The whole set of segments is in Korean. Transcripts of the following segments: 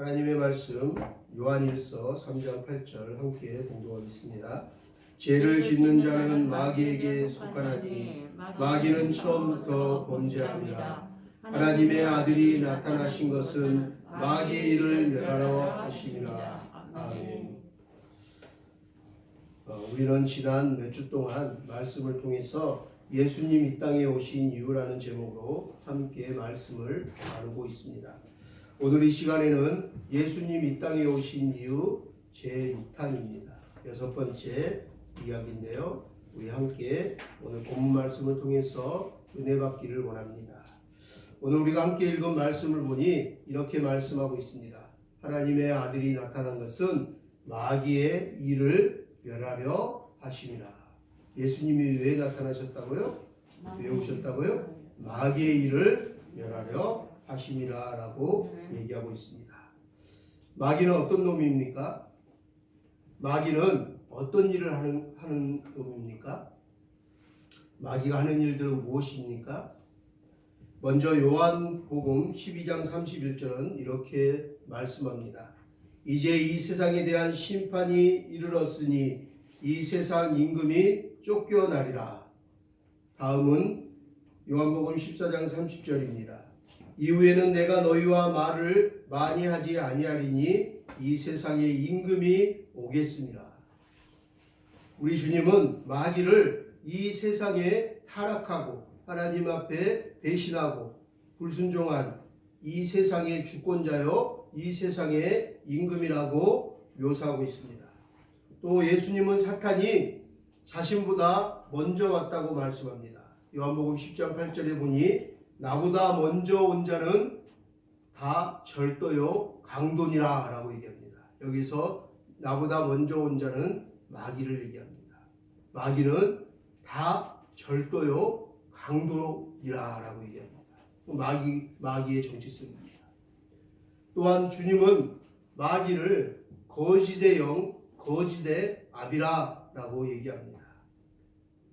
하나님의 말씀 요한일서 3장 8절 함께 공독하겠습니다. 죄를 짓는 자는 마귀에게 속하나니 마귀는 처음부터 범죄함이라. 하나님의 아들이 나타나신 것은 마귀의 일을 멸하러 하심이라. 아멘. 우리는 지난 몇 주 동안 말씀을 통해서 예수님 이 땅에 오신 이유라는 제목으로 함께 말씀을 나누고 있습니다. 오늘 이 시간에는 예수님 이 땅에 오신 이유 제2탄입니다. 6번째 이야기인데요. 우리 함께 오늘 본문 말씀을 통해서 은혜 받기를 원합니다. 오늘 우리가 함께 읽은 말씀을 보니 이렇게 말씀하고 있습니다. 하나님의 아들이 나타난 것은 마귀의 일을 멸하려 하심이라. 예수님이 왜 나타나셨다고요? 왜 오셨다고요? 마귀의 일을 멸하려 하심이라 라고 얘기하고 있습니다. 마귀는 어떤 놈입니까? 마귀는 어떤 일을 하는 놈입니까? 마귀가 하는 일들은 무엇입니까? 먼저 요한복음 12장 31절은 이렇게 말씀합니다. 이제 이 세상에 대한 심판이 이르렀으니 이 세상 임금이 쫓겨나리라. 다음은 요한복음 14장 30절입니다. 이후에는 내가 너희와 말을 많이 하지 아니하리니 이 세상의 임금이 오겠습니다. 우리 주님은 마귀를 이 세상에 타락하고 하나님 앞에 배신하고 불순종한 이 세상의 주권자요 이 세상의 임금이라고 묘사하고 있습니다. 또 예수님은 사탄이 자신보다 먼저 왔다고 말씀합니다. 요한복음 10장 8절에 보니 나보다 먼저 온 자는 다 절도요 강도니라 라고 얘기합니다. 여기서 나보다 먼저 온 자는 마귀를 얘기합니다. 마귀는 다 절도요 강도니라 라고 얘기합니다. 마귀의 정체성입니다. 또한 주님은 마귀를 거짓의 영, 거짓의 아비라 라고 얘기합니다.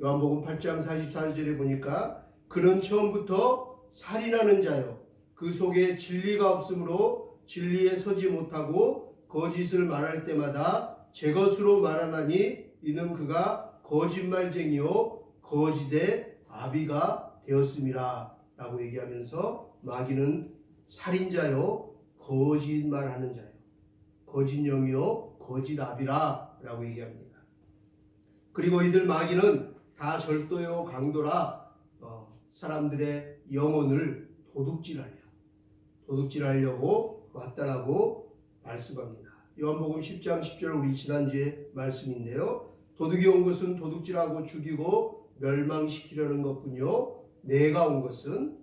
요한복음 8장 44절에 보니까 그는 처음부터 살인하는 자요 그 속에 진리가 없으므로 진리에 서지 못하고 거짓을 말할 때마다 제 것으로 말하나니 이는 그가 거짓말쟁이요 거짓의 아비가 되었음이라 라고 얘기하면서 마귀는 살인자요 거짓말하는 자요 거짓 영이요 거짓 아비라 라고 얘기합니다. 그리고 이들 마귀는 다 절도요 강도라 사람들의 영혼을 도둑질하려고 왔다라고 말씀합니다. 요한복음 10장 10절 우리 지난주에 말씀인데요. 도둑이 온 것은 도둑질하고 죽이고 멸망시키려는 것뿐이요 내가 온 것은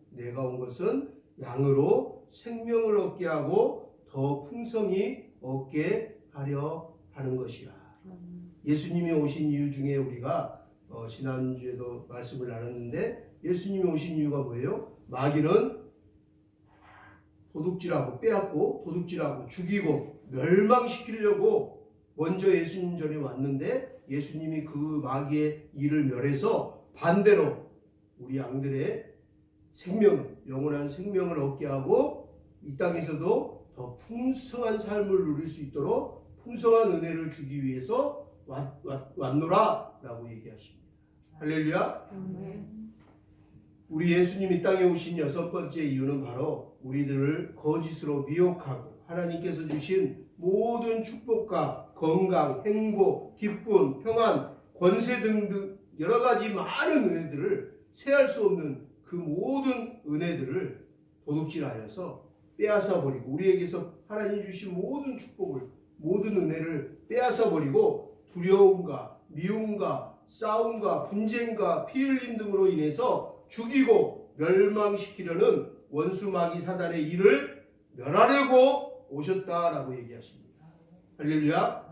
양으로 생명을 얻게 하고 더 풍성히 얻게 하려 하는 것이라. 예수님이 오신 이유 중에 우리가 지난주에도 말씀을 나눴는데 예수님이 오신 이유가 뭐예요? 마귀는 도둑질하고 빼앗고 도둑질하고 죽이고 멸망시키려고 먼저 예수님 전에 왔는데 예수님이 그 마귀의 일을 멸해서 반대로 우리 양들의 생명, 영원한 생명을 얻게 하고 이 땅에서도 더 풍성한 삶을 누릴 수 있도록 풍성한 은혜를 주기 위해서 왔노라 라고 얘기하십니다. 할렐루야. 우리 예수님 이 땅에 오신 6번째 이유는 바로 우리들을 거짓으로 미혹하고 하나님께서 주신 모든 축복과 건강, 행복, 기쁨, 평안, 권세 등등 여러 가지 많은 은혜들을 세할 수 없는 그 모든 은혜들을 도둑질하여서 빼앗아 버리고 우리에게서 하나님 주신 모든 축복을 모든 은혜를 빼앗아 버리고 두려움과 미움과 싸움과 분쟁과 피 흘림 등으로 인해서 죽이고 멸망시키려는 원수 마귀 사단의 일을 멸하려고 오셨다라고 얘기하십니다. 할렐루야.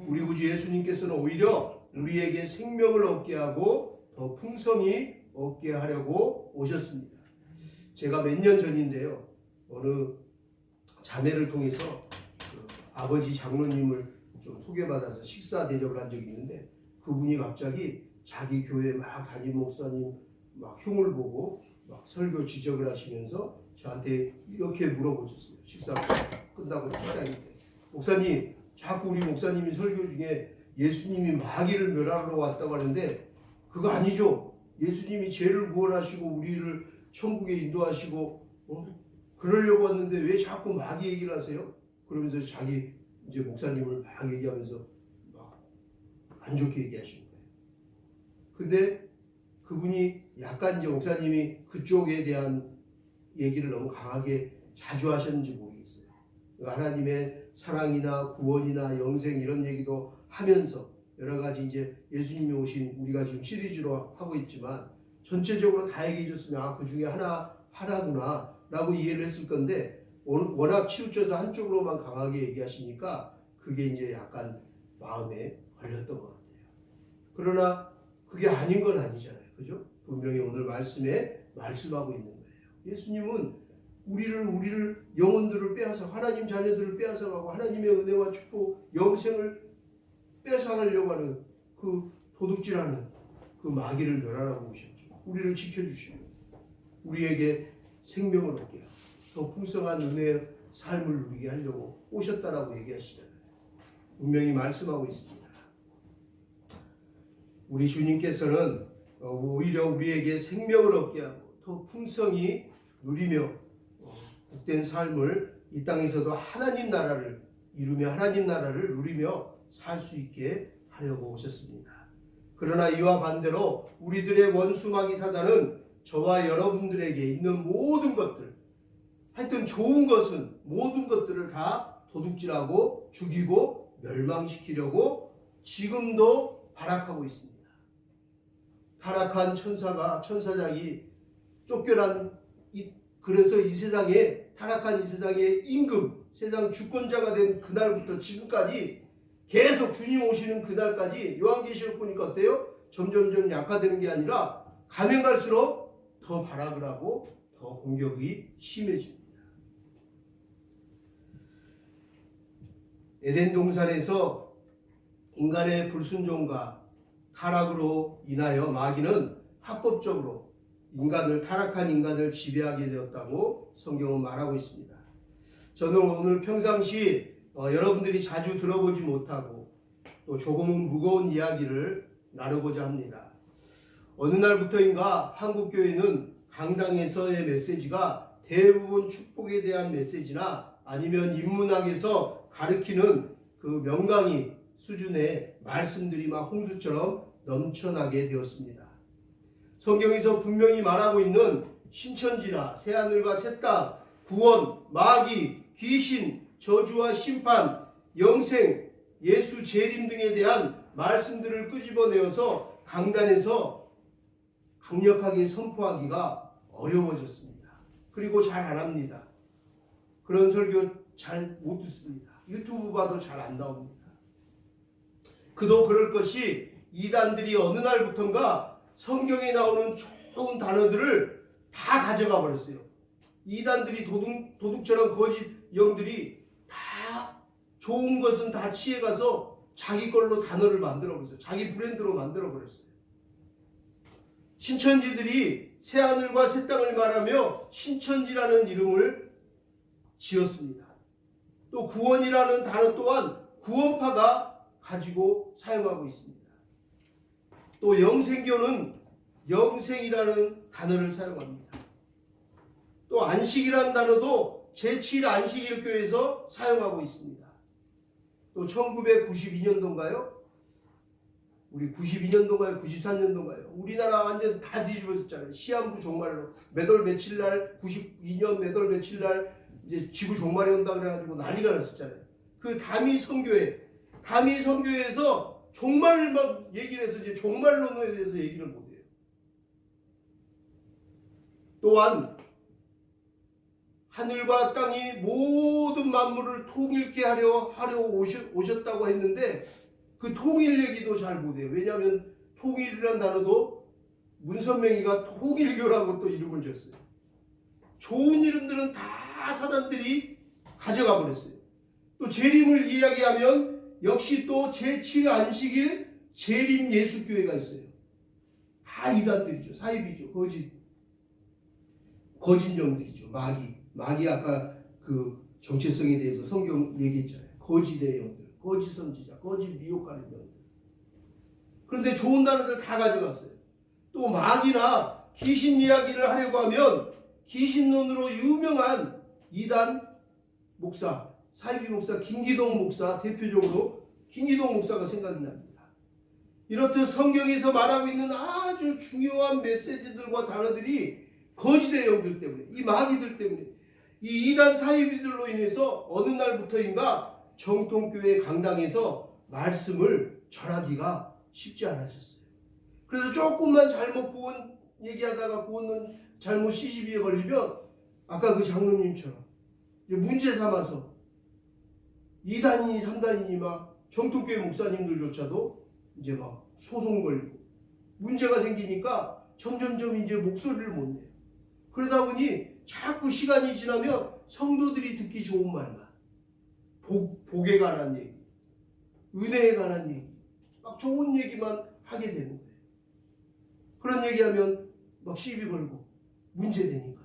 우리 구주 예수님께서는 오히려 우리에게 생명을 얻게 하고 더 풍성히 얻게 하려고 오셨습니다. 제가 몇 년 전인데요. 어느 자매를 통해서 아버지 장로님을 좀 소개받아서 식사 대접을 한 적이 있는데 그분이 갑자기 자기 교회 막 담임 목사님 막 흉을 보고 막 설교 지적을 하시면서 저한테 이렇게 물어보셨어요. 식사 끝나고 식당인데, 목사님, 자꾸 우리 목사님이 설교 중에 예수님이 마귀를 멸하러 왔다고 하는데 그거 아니죠. 예수님이 죄를 구원하시고 우리를 천국에 인도하시고 그러려고 왔는데 왜 자꾸 마귀 얘기를 하세요? 그러면서 자기 이제 목사님을 막 얘기하면서 막 안 좋게 얘기하시는 거예요. 근데 그분이 약간 이제 목사님이 그쪽에 대한 얘기를 너무 강하게 자주 하셨는지 모르겠어요. 하나님의 사랑이나 구원이나 영생 이런 얘기도 하면서 여러 가지 이제 예수님이 오신 우리가 지금 시리즈로 하고 있지만 전체적으로 다 얘기해 줬으면 그 중에 하나구나 라고 이해를 했을 건데 워낙 치우쳐서 한쪽으로만 강하게 얘기하시니까 그게 이제 약간 마음에 걸렸던 것 같아요. 그러나 그게 아닌 건 아니잖아요. 그죠? 분명히 오늘 말씀에 말씀하고 있는 거예요. 예수님은 우리를 영혼들을 빼앗아 하나님 자녀들을 빼앗아가고 하나님의 은혜와 축복 영생을 뺏어가려고 하는 그 도둑질하는 그 마귀를 멸하라고 오셨죠. 우리를 지켜주시고 우리에게 생명을 얻게 하고 더 풍성한 은혜의 삶을 누리게 하려고 오셨다라고 얘기하시잖아요. 분명히 말씀하고 있습니다. 우리 주님께서는 오히려 우리에게 생명을 얻게 하고 더 풍성히 누리며 복된 삶을 이 땅에서도 하나님 나라를 이루며 하나님 나라를 누리며 살 수 있게 하려고 오셨습니다. 그러나 이와 반대로 우리들의 원수 마귀 사단은 저와 여러분들에게 있는 모든 것들, 하여튼 좋은 것은 모든 것들을 다 도둑질하고 죽이고 멸망시키려고 지금도 발악하고 있습니다. 타락한 천사장이 쫓겨난 그래서 이 세상에 타락한 이 세상의 임금, 세상 주권자가 된 그날부터 지금까지 계속 주님 오시는 그날까지 요한계시록 보니까 어때요? 점점점 약화되는 게 아니라 가면 갈수록 더 발악을 하고 더 공격이 심해집니다. 에덴 동산에서 인간의 불순종과 타락으로 인하여 마귀는 합법적으로 타락한 인간을 지배하게 되었다고 성경은 말하고 있습니다. 저는 오늘 평상시 여러분들이 자주 들어보지 못하고 또 조금은 무거운 이야기를 나누고자 합니다. 어느 날부터인가 한국교회는 강당에서의 메시지가 대부분 축복에 대한 메시지나 아니면 인문학에서 가르치는 그 명강의 수준의 말씀들이 막 홍수처럼 넘쳐나게 되었습니다. 성경에서 분명히 말하고 있는 신천지나 새하늘과 새 땅, 구원, 마귀, 귀신, 저주와 심판, 영생, 예수 재림 등에 대한 말씀들을 끄집어내어서 강단에서 강력하게 선포하기가 어려워졌습니다. 그리고 잘 안 합니다. 그런 설교 잘 못 듣습니다. 유튜브 봐도 잘 안 나옵니다. 그도 그럴 것이 이단들이 어느 날부턴가 성경에 나오는 좋은 단어들을 다 가져가 버렸어요. 이단들이 도둑처럼 거짓 영들이 다 좋은 것은 다 취해가서 자기 걸로 단어를 만들어버렸어요. 자기 브랜드로 만들어버렸어요. 신천지들이 새하늘과 새 땅을 말하며 신천지라는 이름을 지었습니다. 또 구원이라는 단어 또한 구원파가 가지고 사용하고 있습니다. 또 영생교는 영생이라는 단어를 사용합니다. 또 안식이라는 단어도 제7 안식일교에서 사용하고 있습니다. 또 1992년도인가요? 우리 92년도인가요? 93년도인가요? 우리나라 완전 다 뒤집어졌잖아요. 시한부 종말로 몇 월 며칠 날 92년 몇 월 며칠 날 이제 지구 종말이 온다 그래가지고 난리가 났었잖아요. 그 다미 선교회에서 종말 막 얘기를 해서 이제 종말론에 대해서 얘기를 못해요. 또한 하늘과 땅이 모든 만물을 통일케 하려 오셨다고 했는데 그 통일 얘기도 잘 못해요. 왜냐하면 통일이라는 단어도 문선명이가 통일교라고 또 이름을 줬어요. 좋은 이름들은 다 사단들이 가져가 버렸어요. 또 재림을 이야기하면 역시 또 제7 안식일 재림 예수교회가 있어요. 다 이단들이죠. 사입이죠. 거짓. 거짓 영들이죠. 마귀 아까 그 정체성에 대해서 성경 얘기했잖아요. 거짓의 영들, 거짓 선지자, 거짓 미혹하는 영들. 그런데 좋은 단어들 다 가져갔어요. 또 마귀나 귀신 이야기를 하려고 하면 귀신론으로 유명한 이단 목사, 사이비 목사, 김기동 목사, 대표적으로 김기동 목사가 생각이 납니다. 이렇듯 성경에서 말하고 있는 아주 중요한 메시지들과 단어들이 거짓의 영들 때문에, 이 마귀들 때문에, 이 이단 사이비들로 인해서 어느 날부터인가 정통교회 강당에서 말씀을 전하기가 쉽지 않아졌어요. 그래서 조금만 잘못 구원 얘기하다가 구원은 잘못 시시비에 걸리면 아까 그 장로님처럼 문제 삼아서 2단이니 3단이니 막 정통교회 목사님들조차도 이제 막 소송 걸리고 문제가 생기니까 점점점 이제 목소리를 못 내요. 그러다 보니 자꾸 시간이 지나면 성도들이 듣기 좋은 말만, 복에 관한 얘기, 은혜에 관한 얘기, 막 좋은 얘기만 하게 되는 거예요. 그런 얘기하면 막 시비 걸고 문제되니까.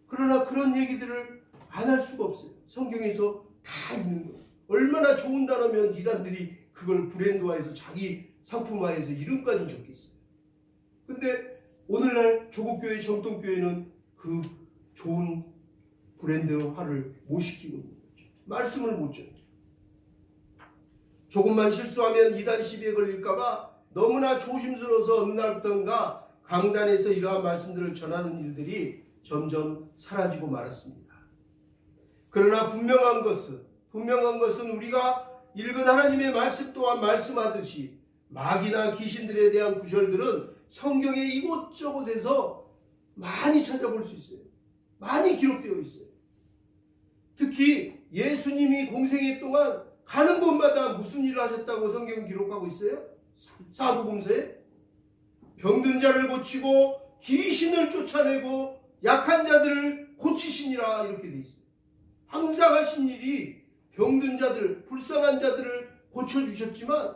그러나 그런 얘기들을 안 할 수가 없어요. 성경에서 다 있는 거예요. 얼마나 좋은 단어면 이단들이 그걸 브랜드화해서 자기 상품화해서 이름까지 적겠어요. 근데 오늘날 조국교회, 정통교회는 그 좋은 브랜드화를 못 시키고 있는 거죠. 말씀을 못 전해요. 조금만 실수하면 이단 시비에 걸릴까봐 너무나 조심스러워서 어느 날부터인가 강단에서 이러한 말씀들을 전하는 일들이 점점 사라지고 말았습니다. 그러나 분명한 것은 우리가 읽은 하나님의 말씀 또한 말씀하듯이 마귀나 귀신들에 대한 구절들은 성경의 이곳저곳에서 많이 찾아볼 수 있어요. 많이 기록되어 있어요. 특히 예수님이 공생애 동안 가는 곳마다 무슨 일을 하셨다고 성경은 기록하고 있어요? 사복음서에 병든 자를 고치고 귀신을 쫓아내고 약한 자들을 고치시니라 이렇게 돼 있어요. 항상 하신 일이 병든 자들, 불쌍한 자들을 고쳐주셨지만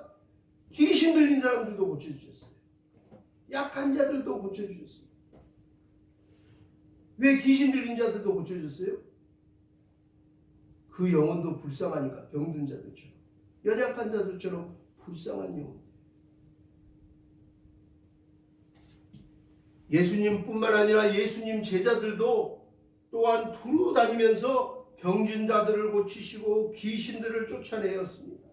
귀신 들린 사람들도 고쳐주셨어요. 약한 자들도 고쳐주셨어요. 왜 귀신 들린 자들도 고쳐줬어요? 그 영혼도 불쌍하니까, 병든 자들처럼, 연약한 자들처럼 불쌍한 영혼. 예수님뿐만 아니라 예수님 제자들도 또한 두루 다니면서 병진 자들을 고치시고 귀신들을 쫓아내었습니다.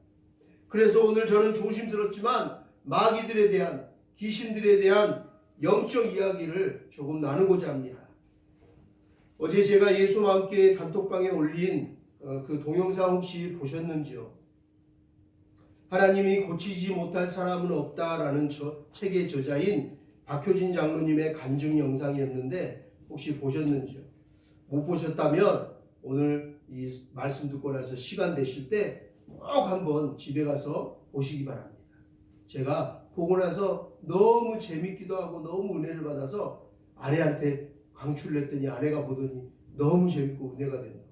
그래서 오늘 저는 조심스럽지만 마귀들에 대한, 귀신들에 대한 영적 이야기를 조금 나누고자 합니다. 어제 제가 예수와 함께 단톡방에 올린 그 동영상 혹시 보셨는지요? 하나님이 고치지 못할 사람은 없다라는 책의 저자인 박효진 장로님의 간증 영상이었는데 혹시 보셨는지요? 못 보셨다면 오늘 이 말씀 듣고 나서 시간 되실 때 꼭 한번 집에 가서 보시기 바랍니다. 제가 보고 나서 너무 재밌기도 하고 너무 은혜를 받아서 아내한테 강추를 했더니 아내가 보더니 너무 재밌고 은혜가 된다고.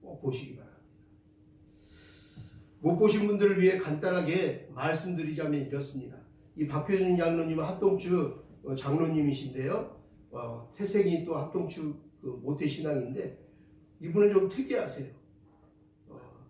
꼭 보시기 바랍니다. 못 보신 분들을 위해 간단하게 말씀드리자면 이렇습니다. 이 박효진 장로님은 합동추 장로님이신데요. 태생이 또 합동추 모태신앙인데 이분은 좀 특이하세요.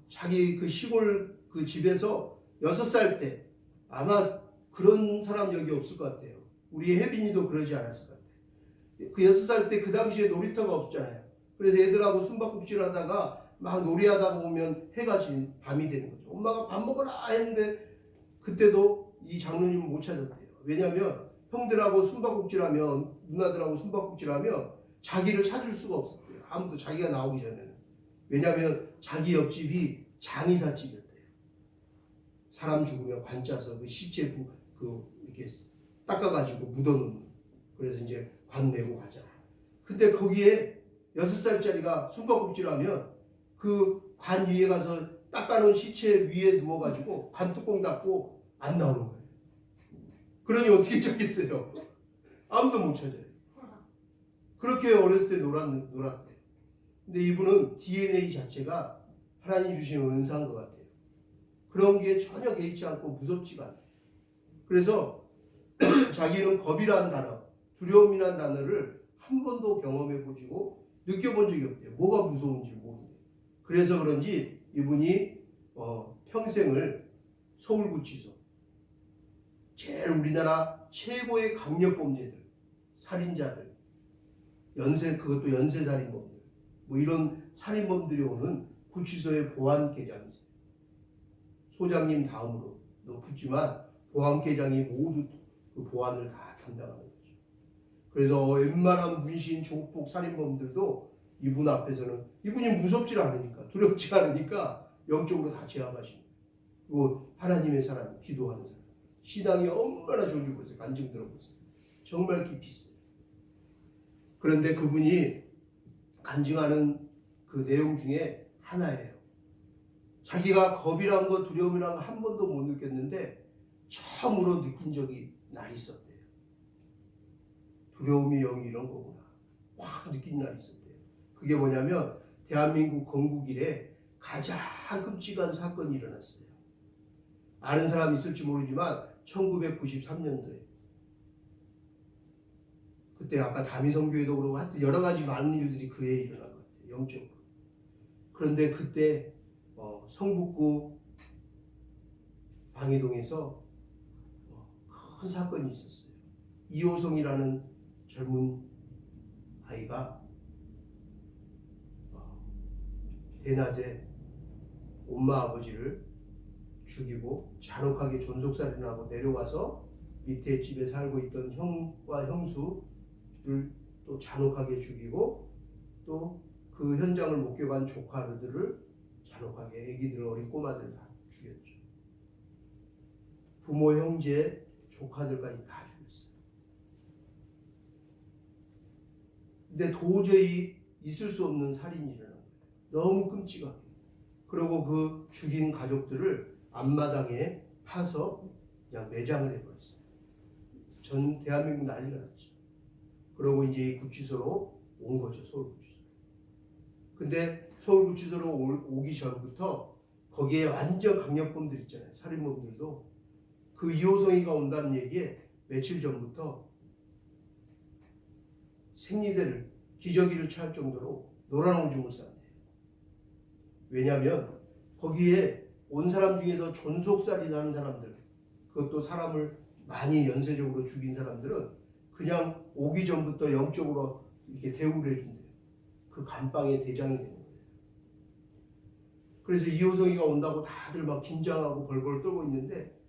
자기 그 시골 그 집에서 6살 때, 아마 그런 사람 여기 없을 것 같아요. 우리 혜빈이도 그러지 않았을 것 같아요. 그 6살 때 그 당시에 놀이터가 없잖아요. 그래서 애들하고 숨바꼭질 하다가 막 놀이하다 보면 해가 진 밤이 되는 거죠. 엄마가 밥 먹으라 했는데 그때도 이 장로님은 못 찾았대요. 왜냐하면 형들하고 숨바꼭질하면, 누나들하고 숨바꼭질하면 자기를 찾을 수가 없었대요. 아무도 자기가 나오기 전에는. 왜냐하면 자기 옆집이 장의사집이었대요. 사람 죽으면 관 짜서 그 시체 이렇게 닦아가지고 묻어놓는. 그래서 이제 관 내고 가잖아요. 근데 거기에 6살짜리가 숨바꼭질하면 그 관 위에 가서 닦아놓은 시체 위에 누워가지고 관 뚜껑 닫고 안 나오는 거예요. 그러니 어떻게 찾겠어요? 아무도 못 찾아요. 그렇게 어렸을 때 놀았대요. 근데 이분은 DNA 자체가 하나님 주신 은사인 것 같아요. 그런 게 전혀 개의치 않고 무섭지가 않아요. 그래서 자기는 겁이라는 단어, 두려움이라는 단어를 한 번도 경험해 보시고 느껴본 적이 없대요. 뭐가 무서운지 모르는데. 그래서 그런지 이분이 평생을 서울구치소, 제일 우리나라 최고의 강력범죄들, 살인자들, 그것도 연쇄살인범들, 뭐 이런 살인범들이 오는 구치소의 보안계장이 있어요. 소장님 다음으로 높지만 보안계장이 모두 그 보안을 다 담당하는 거죠. 그래서 웬만한 문신, 조폭, 살인범들도 이분 앞에서는, 이분이 무섭지 않으니까, 두렵지 않으니까 영적으로 다 제압하시는 거예요. 그리고 하나님의 사람, 기도하는 사람, 신앙이 얼마나 좋은지 보세요. 간증 들어보세요. 정말 깊이 있어요. 그런데 그분이 간증하는 그 내용 중에 하나예요. 자기가 겁이란 거, 두려움이란 거 한 번도 못 느꼈는데 처음으로 느낀 적이 날이 있었대요. 두려움이 영이 이런 거구나. 확 느낀 날이 있었대요. 그게 뭐냐면 대한민국 건국 이래 가장 끔찍한 사건이 일어났어요. 아는 사람이 있을지 모르지만 1993년도에 그때 아까 다미성교회도 그러고 하여튼 여러 가지 많은 일들이 그 해에 일어난 것 같아요. 영적으로. 그런데 그때 성북구 방이동에서 큰 사건이 있었어요. 이호성이라는 젊은 아이가 대낮에 엄마 아버지를 죽이고 잔혹하게 존속살인하고 내려와서 밑에 집에 살고 있던 형과 형수를 또 잔혹하게 죽이고 또 그 현장을 목격한 조카들을 잔혹하게, 애기들, 어린 꼬마들 다 죽였죠. 부모, 형제, 조카들까지 다 죽였어요. 근데 도저히 있을 수 없는 살인이 일어난 거예요. 너무 끔찍하게. 그리고 그 죽인 가족들을 앞마당에 파서 그냥 매장을 해버렸어요. 전 대한민국 난리가 났죠. 그러고 이제 구치소로 온 거죠. 서울구치소. 근데 서울구치소로 오기 전부터 거기에 완전 강력범들 있잖아요. 살인범들도 그 이호성이가 온다는 얘기에 며칠 전부터 생리대를, 기저귀를 찰 정도로 노란 오줌을 쌌대요. 왜냐하면 거기에 온 사람 중에서 존속살인하는 사람들, 그것도 사람을 많이 연쇄적으로 죽인 사람들은 그냥 오기 전부터 영적으로 이렇게 대우를 해준대요. 그 감방의 대장이 되는 거예요. 그래서 이호성이가 온다고 다들 막 긴장하고 벌벌 떨고 있는데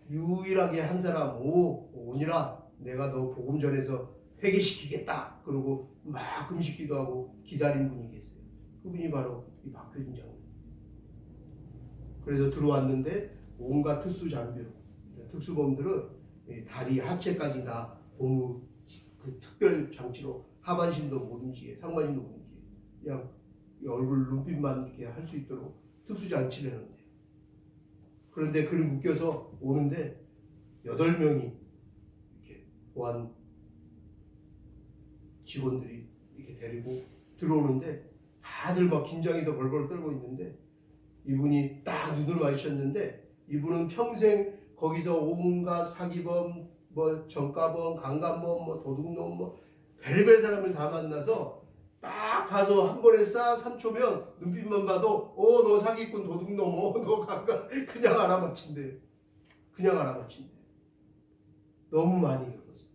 유일하게 한 사람, 오니라, 내가 너 복음 전해서 회개시키겠다. 그러고 막 금식기도 하고 기다린 분이 계세요. 그분이 바로 이 박효진 장로님. 그래서 들어왔는데 온갖 특수 장비로, 특수범들은 다리 하체까지 다 고무 그 특별 장치로 하반신도 못 움직이게, 상반신도 못 움직이게, 그냥 얼굴 눈빛만 이렇게 할 수 있도록 특수 장치를 해놓는데요. 그런데 그를 묶여서 오는데 8명이 이렇게 보안 직원들이 이렇게 데리고 들어오는데 다들 막 긴장해서 벌벌 떨고 있는데 이분이 딱 눈을 마주쳤는데 이분은 평생 거기서 온갖 사기범, 뭐 정가범, 강간범, 뭐 도둑놈, 뭐 별별 사람을 다 만나서 딱 봐서 한 번에 싹 3초면 눈빛만 봐도 너 사기꾼, 도둑놈, 너 강간, 그냥 알아맞힌대요. 그냥 알아맞힌대요. 너무 많이 겪었어요.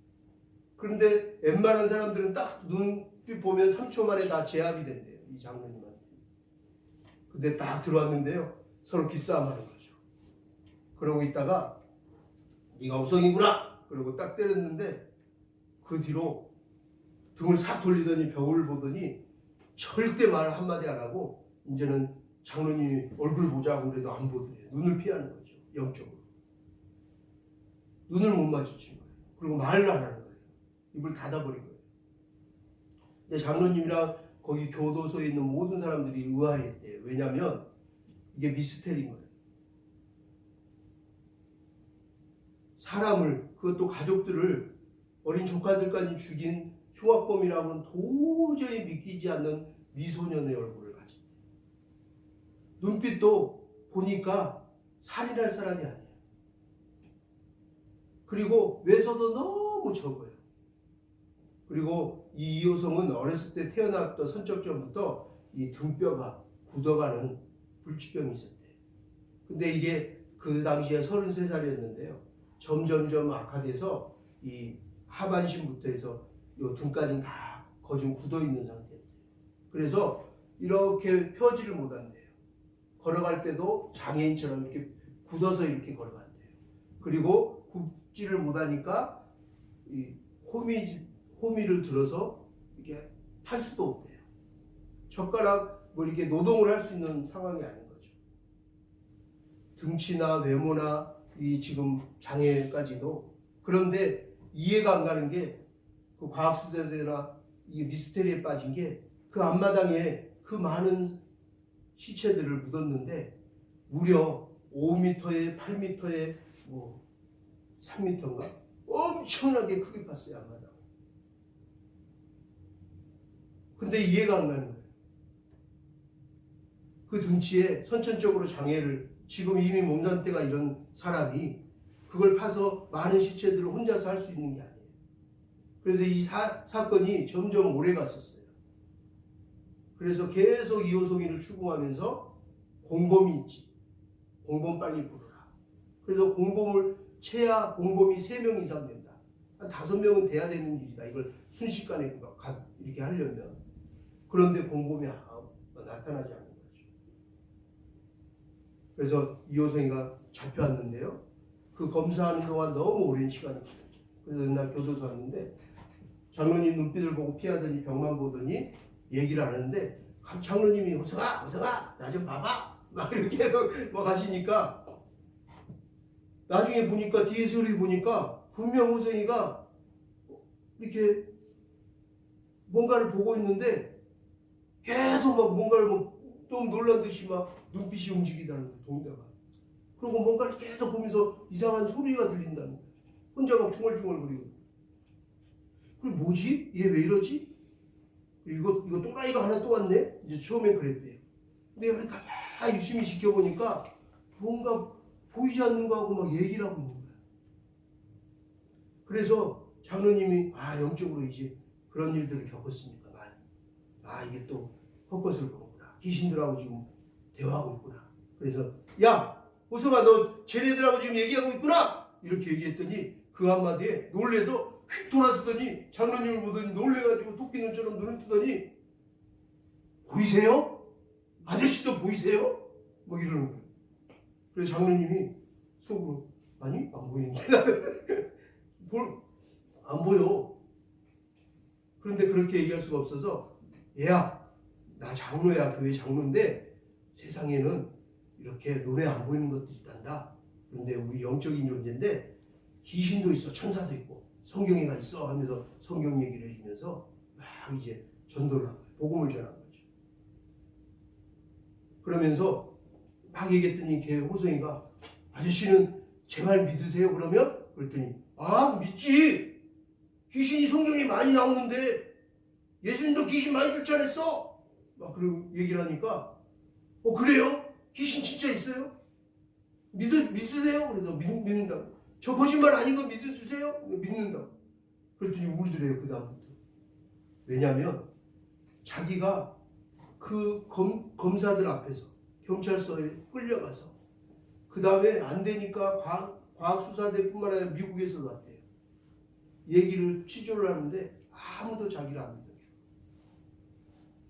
그런데 웬만한 사람들은 딱 눈빛 보면 3초 만에 다 제압이 된대요. 이 장로님한테. 근데 딱 들어왔는데요. 서로 기싸움하는 거죠. 그러고 있다가 네가 우성이구나. 그러고 딱 때렸는데 그 뒤로 등을 싹 돌리더니 벽을 보더니 절대 말 한마디 안 하고 이제는 장로님이 얼굴 보자고 그래도 안 보더래요. 눈을 피하는 거죠. 영적으로. 눈을 못 마주친 거예요. 그리고 말을 안 하는 거예요. 입을 닫아버린 거예요. 근데 장로님이랑 거기 교도소에 있는 모든 사람들이 의아했대요. 왜냐하면 이게 미스테리인 거예요. 사람을, 그것도 가족들을, 어린 조카들까지 죽인 흉악범이라고는 도저히 믿기지 않는 미소년의 얼굴을 가진. 눈빛도 보니까 살인할 사람이 아니에요. 그리고 외서도 너무 적어요. 그리고 이 이호성은 어렸을 때 태어났던 선척전부터 이 등뼈가 굳어가는 불치병이 있었대요. 근데 이게 그 당시에 33살이었는데요. 점점점 악화돼서 이 하반신부터 해서 요 등까지는 다 거진 굳어 있는 상태예요. 그래서 이렇게 펴지를 못한대요. 걸어갈 때도 장애인처럼 이렇게 굳어서 이렇게 걸어간대요. 그리고 굽지를 못하니까 이 호미를 들어서 이렇게 팔 수도 없대요. 젓가락 뭐 이렇게 노동을 할 수 있는 상황이 아닌 거죠. 등치나 외모나 이 지금 장애까지도. 그런데 이해가 안 가는 게 그 과학수사대나 이 미스테리에 빠진 게 그 앞마당에 그 많은 시체들을 묻었는데 무려 5m에 8m에 뭐 3m인가 엄청나게 크게 팠어요 앞마당. 근데 이해가 안 가는 거예요. 그 등치에 선천적으로 장애를 지금 이미 몸상태가 이런 사람이 그걸 파서 많은 시체들을 혼자서 할 수 있는 게 아니에요. 그래서 이 사건이 점점 오래 갔었어요. 그래서 계속 이호성이를 추궁하면서 공범이 있지. 공범 빨리 부르라. 그래서 공범을 채야 공범이 3명 이상 된다. 한 5명은 돼야 되는 일이다. 이걸 순식간에 이렇게 하려면. 그런데 공범이 나타나지 않는 거죠. 그래서 이호성이가 잡혀왔는데요. 그 검사하는 동안 너무 오랜 시간이 걸려요. 그래서 그날 교도소 왔는데 장로님 눈빛을 보고 피하더니 벽만 보더니 얘기를 안 하는데 장로님이 호성아 나 좀 봐봐 막 이렇게 막 하시니까 나중에 보니까 뒤에서 보니까 분명 호성이가 이렇게 뭔가를 보고 있는데 계속 막 뭔가를 너무 놀란 듯이 막 눈빛이 움직이다는 거예요. 동대가. 그리고 뭔가를 계속 보면서 이상한 소리가 들린다는 거예요. 혼자 막 중얼중얼거리고. 그리고 뭐지? 얘 왜 이러지? 이거 또라이가 하나 또 왔네? 이제 처음엔 그랬대요. 근데 여기 가만히 유심히 지켜보니까 뭔가 보이지 않는 거하고 막 얘기를 하고 있는 거예요. 그래서 장로님이 영적으로 이제 그런 일들을 겪었으니까 많이. 이게 또 헛것을 보는구나. 귀신들하고 지금 대화하고 있구나. 그래서 야! 호성아 너 쟤네들하고 지금 얘기하고 있구나! 이렇게 얘기했더니 그 한마디에 놀래서 휙 돌아서더니 장로님을 보더니 놀래가지고 토끼 눈처럼 눈을 뜨더니 보이세요? 아저씨도 보이세요? 뭐 이러는 거예요. 그래서 장로님이 속으로 아니 안 보이는데 안 보여. 그런데 그렇게 얘기할 수가 없어서 얘야 나 장로야 교회 장로인데 세상에는 이렇게 눈에 안 보이는 것들이 있단다. 그런데 우리 영적인 존재인데 귀신도 있어 천사도 있고 성경에가 있어 하면서 성경 얘기를 해주면서 막 이제 전도를 한 거예요. 복음을 전한 거죠. 그러면서 막 얘기했더니 걔 호성이가 아저씨는 제 말 믿으세요? 그랬더니 믿지. 귀신이 성경에 많이 나오는데 예수님도 귀신 많이 쫓아냈어. 막 그런 얘기를 하니까 그래요? 귀신 진짜 있어요? 믿으세요? 그래서 믿는다고. 저 거짓말 아닌 거 믿어주세요? 믿는다고. 그랬더니 울더래요 그 다음부터. 왜냐하면 자기가 그 검사들 앞에서 경찰서에 끌려가서 그 다음에 안 되니까 과학수사대뿐만 아니라 미국에서도 왔대요. 얘기를 취조를 하는데 아무도 자기를 안 믿어주고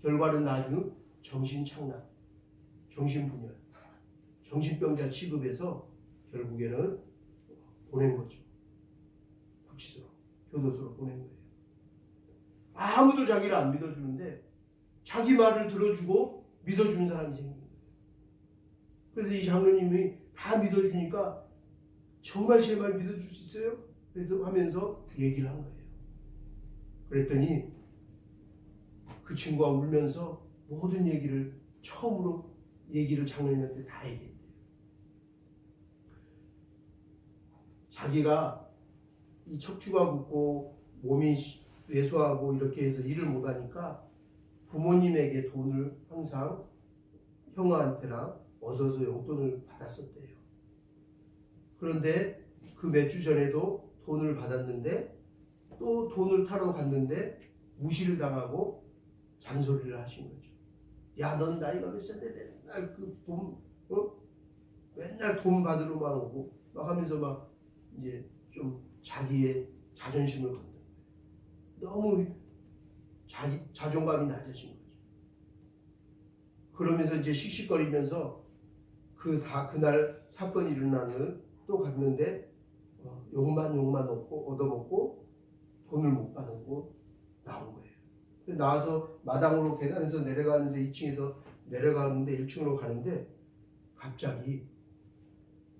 결과는 나중에 정신착란, 정신분열, 정신병자 취급해서 결국에는 보낸 거죠. 구치소로, 교도소로 보낸 거예요. 아무도 자기를 안 믿어주는데 자기 말을 들어주고 믿어주는 사람이 생긴 거예요. 그래서 이 장로님이 다 믿어주니까 정말 제 말 믿어줄 수 있어요? 그래도 하면서 얘기를 한 거예요. 그랬더니 그 친구가 울면서 모든 얘기를 처음으로 얘기를 장로님한테 다 얘기했대요. 자기가 이 척추가 붓고 몸이 왜소하고 이렇게 해서 일을 못하니까 부모님에게 돈을 항상 형아한테나 얻어서 용돈을 받았었대요. 그런데 그 몇 주 전에도 돈을 받았는데 또 돈을 타러 갔는데 무시를 당하고 잔소리를 하신 거죠. 야, 넌 나이가 몇 살인데 맨날 맨날 돈 받으러만 오고 막 하면서 막 이제 좀 자기의 자존심을 건든 거예요. 너무 자존감이 낮아진 거죠. 그러면서 이제 씩씩거리면서 그날 사건이 일어나는 또 갔는데 욕만 얻어먹고 돈을 못 받고 나온 거예요. 나와서 마당으로 계단에서 내려가는데 2층에서 내려가는데 1층으로 가는데 갑자기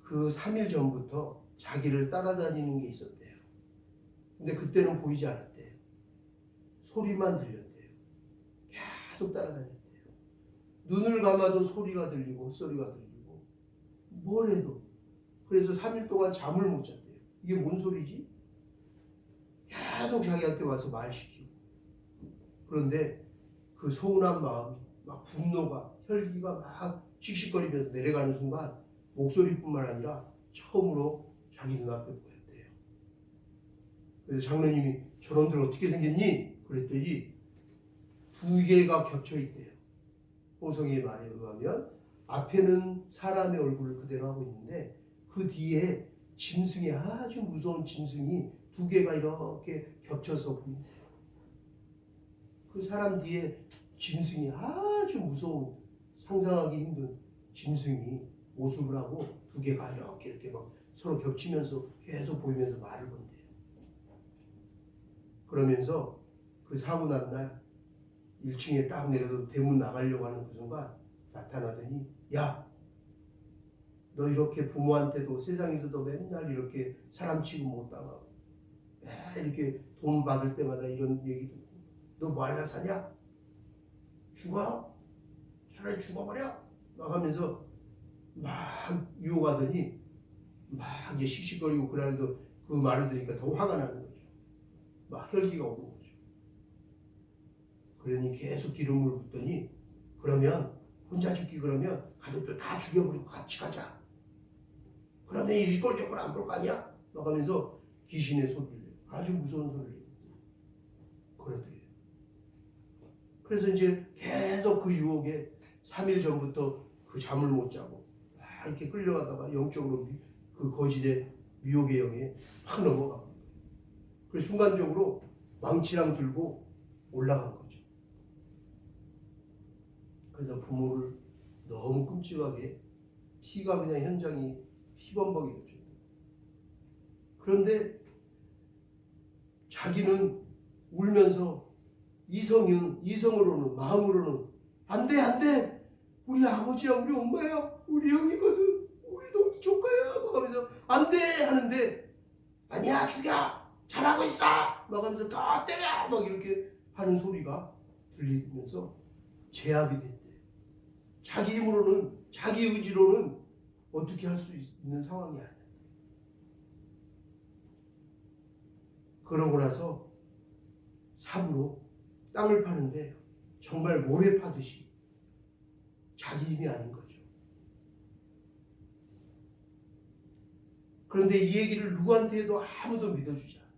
그 3일 전부터 자기를 따라다니는 게 있었대요. 근데 그때는 보이지 않았대요. 소리만 들렸대요. 계속 따라다녔대요. 눈을 감아도 소리가 들리고 헛소리가 들리고 뭘 해도. 그래서 3일 동안 잠을 못 잤대요. 이게 뭔 소리지? 계속 자기한테 와서 말시키고. 그런데 그 서운한 마음, 막 분노가, 혈기가 막 씩씩거리면서 내려가는 순간 목소리뿐만 아니라 처음으로 자기 눈앞에 보였대요. 그래서 장로님이 저놈들 어떻게 생겼니? 그랬더니 2개가 겹쳐 있대요. 호성이의 말에 의하면 앞에는 사람의 얼굴을 그대로 하고 있는데 그 뒤에 짐승이 아주 무서운 짐승이 2개가 이렇게 겹쳐서 보인대요. 그 사람 뒤에 짐승이 아주 무서운 상상하기 힘든 짐승이 모습을 하고 2개가 이렇게 막 서로 겹치면서 계속 보이면서 말을 건대요. 그러면서 그 사고 난 날 1층에 딱 내려서 대문 나가려고 하는 그 순간 나타나더니 야, 너 이렇게 부모한테도 세상에서도 맨날 이렇게 사람 취급 못 당하고 이렇게 돈 받을 때마다 이런 얘기 듣고 너 뭐 하려 사냐? 죽어? 차라리 죽어버려? 막 하면서 막 유혹하더니 막 이제 씩씩거리고 그날도 그 말을 들으니까 더 화가 나는 거죠. 막 혈기가 오는 거죠. 그러니 계속 기름을 붓더니 그러면 혼자 죽기 그러면 가족들 다 죽여버리고 같이 가자. 그러면 이걸 저걸 안 볼 거 아니야? 막 하면서 귀신의 소리를 내요. 아주 무서운 소리를 내요. 그러더래요. 그래서 이제 계속 그 유혹에 3일 전부터 그 잠을 못 자고 막 이렇게 끌려가다가 영적으로 그 거짓의 미혹의 영에 확 넘어가 버린 거예요. 그래서 순간적으로 망치랑 들고 올라간 거죠. 그래서 부모를 너무 끔찍하게 피가 그냥 현장이 피범벅이 됐죠. 그런데 자기는 울면서 이성으로는 마음으로는 안 돼 우리 아버지야 우리 엄마야 우리 형이거든 우리 조카야 막 하면서 안 돼 하는데 아니야 죽여 잘하고 있어 막 하면서 더 때려 막 이렇게 하는 소리가 들리면서 제압이 됐대. 자기 힘으로는 자기 의지로는 어떻게 할 수 있는 상황이 아니야. 그러고 나서 삽으로 땅을 파는데 정말 모래 파듯이 자기 힘이 아닌 거죠. 그런데 이 얘기를 누구한테 해도 아무도 믿어주지 않아.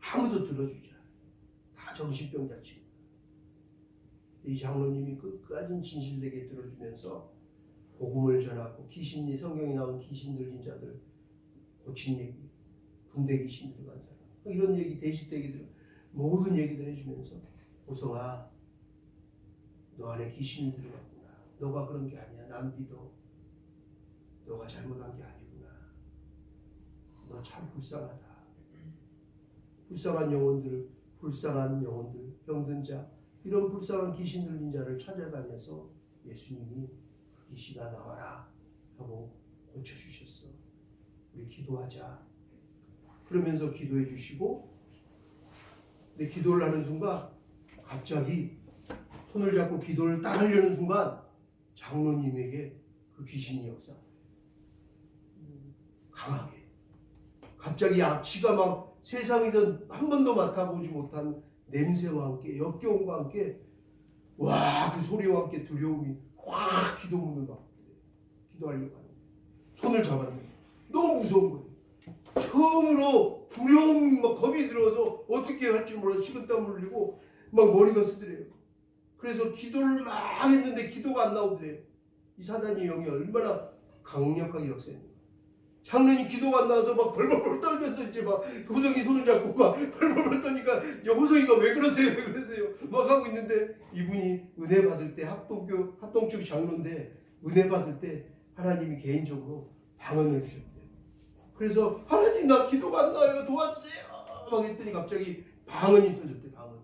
아무도 들어주지 않아. 다 정신병자치. 이 장로님이 끝까지 진실되게 들어주면서 복음을 전하고 귀신이 성경에 나온 귀신 들린 자들 고친 얘기, 군대 귀신 들어간 사람 이런 얘기 대식 얘기들 모든 얘기들 해주면서 호성아 너 안에 귀신이 들어갔구나. 너가 그런 게 아니야. 난 믿어. 너가 잘못한 게 아니구나. 너 참 불쌍하다. 불쌍한 영혼들, 병든 자 이런 불쌍한 귀신 들린 자를 찾아다녀서 예수님이 그 귀신아 나와라 하고 고쳐주셨어. 우리 기도하자. 그러면서 기도해 주시고 근데 기도를 하는 순간 갑자기 손을 잡고 기도를 딱 하려는 순간 장로님에게 그 귀신이 역사해요. 강하게. 갑자기 악취가 막 세상에서 한 번도 맡아보지 못한 냄새와 함께 역겨움과 함께 와 그 소리와 함께 두려움이 확 기도 문을 막 기도하려고 하는 거예요. 손을 잡았는데 너무 무서운 거예요. 처음으로 두려움 막 겁이 들어서 어떻게 할지 몰라 식은땀 흘리고 막 머리가 쓰더래요. 그래서 기도를 막 했는데 기도가 안 나오더래요. 이 사단의 영이 얼마나 강력하게 역사했는가. 장로님 기도가 안 나와서 막 벌벌벌 떨면서 이제 막 호성이 손을 잡고 막 벌벌벌 떠니까 이제 호성이가 왜 그러세요 왜 그러세요 막 하고 있는데 이분이 은혜 받을 때 합동측 장로인데 은혜 받을 때 하나님이 개인적으로 방언을 주셨대요. 그래서 하나님 나 기도가 안 나와요 도와주세요 막 했더니 갑자기 방언이 터졌대. 방언.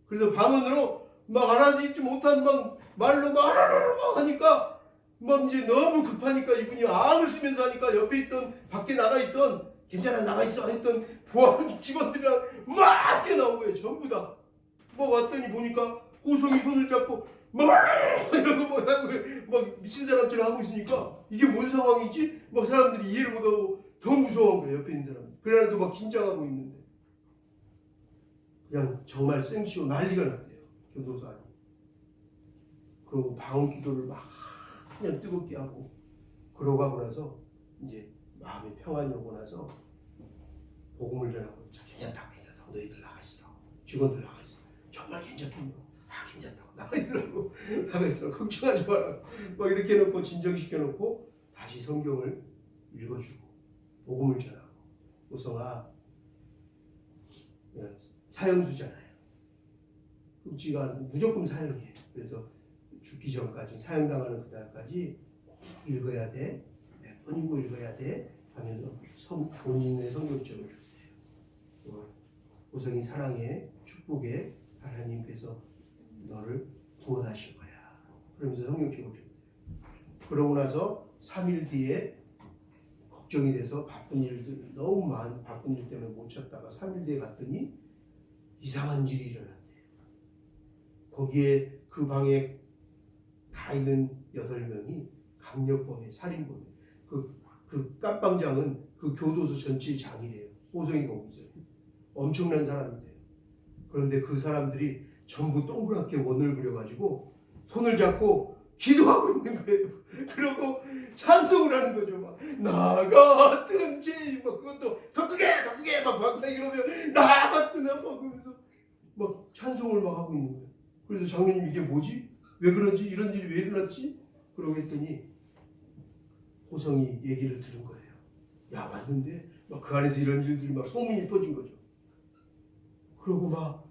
그래서 방언으로 막 알아듣지 못한 막 말로 막 하니까 막 이제 너무 급하니까 이분이 악을 쓰면서 하니까 옆에 있던 밖에 나가 있던 괜찮아 나가 있어 했던 보안 직원들이랑 막 뛰어나온 거예요. 전부 다. 뭐 왔더니 보니까 호성이 손을 잡고 막 이러고 막 미친 사람처럼 하고 있으니까 이게 뭔 상황이지? 막 사람들이 이해를 못하고 더 무서운 거예요. 옆에 있는 사람. 그래도 막 긴장하고 있는데 그냥 정말 생쇼 난리가 났대요. 교도소 안이. 그러고 방언 기도를 막 그냥 뜨겁게 하고 그러고 하고 나서 이제 마음에 평안이 오고 나서 복음을 전하고 괜찮다고 너희들 나가 있으라고 직원들 나가 있어 정말 괜찮군요. 괜찮다고 나가 있으라고 나가 있으라고 걱정하지 마라 막 이렇게 해놓고 진정시켜놓고 다시 성경을 읽어주고 복음을 전하고 우성아 사형수잖아요. 끔찍가 무조건 사형이에요. 그래서 죽기 전까지 사형당하는 그날까지 꼭 읽어야 돼. 몇 번이고 읽어야 돼. 하면서 본인의 성경책을 줬대요. 우성이 사랑에 축복에 하나님께서 너를 구원하실 거야. 그러면서 성경책을 줬대요. 그러고 나서 3일 뒤에 걱정이 돼서 바쁜 일들 너무 많은 바쁜 일 때문에 못 찾다가 3일 뒤에 갔더니 이상한 일이 일어났대요. 거기에 그 방에 가 있는 8명이 강력범에 살인범에 그 깜빵장은 그 교도소 전체의 장이래요. 호성이가 오기 전에 엄청난 사람인데요. 그런데 그 사람들이 전부 동그랗게 원을 그려가지고 손을 잡고 기도하고 있는 거예요. 그러고 찬송을 하는 거죠. 막 나 같은 죄인 막 그것도 더 크게 막 이러면 나 같은 막 그러면서 막 찬송을 막 하고 있는 거예요. 그래서 장로님 이게 뭐지? 왜 그러지? 이런 일이 왜 일어났지? 그러고 했더니 호성이 얘기를 들은 거예요. 야 왔는데 막 그 안에서 이런 일들이 막 소문이 퍼진 거죠. 그러고 막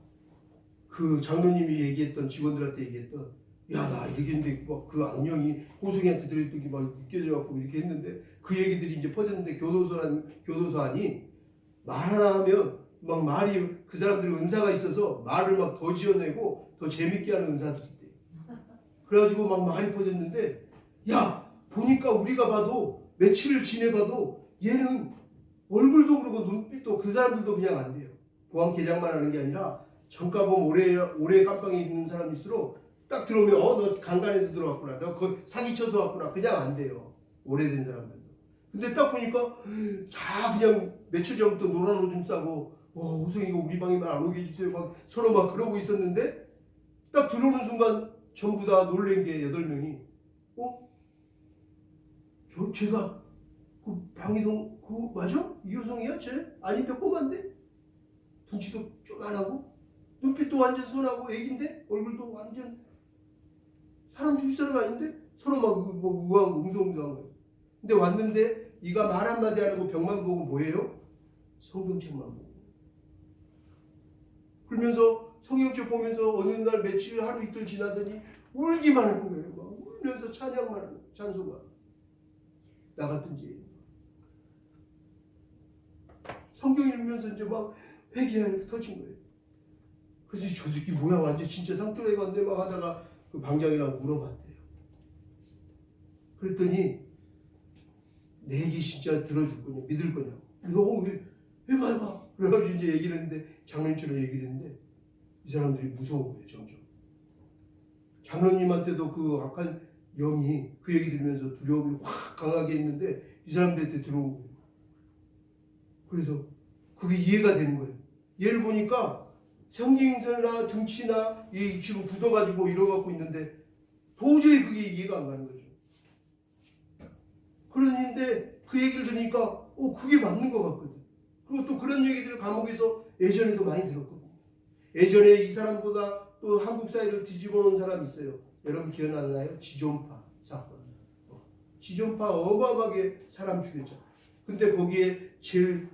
그 장로님이 얘기했던 직원들한테 얘기했던 야 나 이렇게 했는데 막 그 악령이 호성이한테 들었던 게 막 느껴져 갖고 이렇게 했는데 그 얘기들이 이제 퍼졌는데 교도소 안이 말 하나 하면 막 말이 그 사람들이 은사가 있어서 말을 막 더 지어내고 더 재밌게 하는 은사들이 있대요. 그래가지고 막 말이 퍼졌는데 야 보니까 우리가 봐도 며칠을 지내봐도 얘는 얼굴도 그러고 눈빛도 그 사람들도 그냥 안 돼요. 보안 개장만 하는 게 아니라 전과범 오래 깜빵에 있는 사람일수록 딱 들어오면 너 강간해서 들어왔구나 너 그 사기쳐서 왔구나 그냥 안 돼요. 오래된 사람들도. 근데 딱 보니까 다 그냥 며칠 전부터 노란 오줌 싸고 호성이가 우리 방에만 안 오게 해주세요 막 서로 막 그러고 있었는데 딱 들어오는 순간 전부 다 놀란 게 8명이 제가 그 방이동 그 맞아? 이효성이야? 쟤? 아닌데 꼬만데? 둔치도 쪼만하고 눈빛도 완전 순하고 애긴데 얼굴도 완전 사람 죽일 사람 아닌데? 서로 막 뭐 우왕 웅성웅성한 거예요. 근데 왔는데 이가 말 한마디 안 하고 벽만 보고 뭐예요? 성경책만 보고 그러면서 성경책 보면서 어느 날 며칠 하루 이틀 지나더니 울기만 하는 거예요. 막 울면서 찬양만 하는 거예요. 찬송가 나 같은 죄인 성경 읽으면서 이제 막 회개하게 터진 거예요. 그래서 저 새끼 뭐야 완전 진짜 상투에 갔네 막 하다가 그 방장이랑 물어봤대요. 그랬더니 내 얘기 진짜 들어줄 거냐 믿을 거냐고. 너 해봐. 그래가지고 이제 얘기를 했는데 장로님처럼 얘기를 했는데 이 사람들이 무서운 거예요. 점점 장로님한테도 그 악한 영이 그 얘기 들으면서 두려움이 확 강하게 있는데 이 사람들한테 들어온 거예요. 그래서 그게 이해가 되는 거예요. 얘를 보니까 성징서나 등치나 이 지금 굳어가지고 이러갖고 있는데 도저히 그게 이해가 안 가는 거죠. 그런데 그 얘기를 들으니까 그게 맞는 것 같거든. 그리고 또 그런 얘기들을 감옥에서 예전에도 많이 들었거든요. 예전에 이 사람보다 또 한국 사회를 뒤집어 놓은 사람이 있어요. 여러분 기억나나요? 지존파 사건. 지존파 어마어마하게 사람 죽였잖아요. 근데 거기에 제일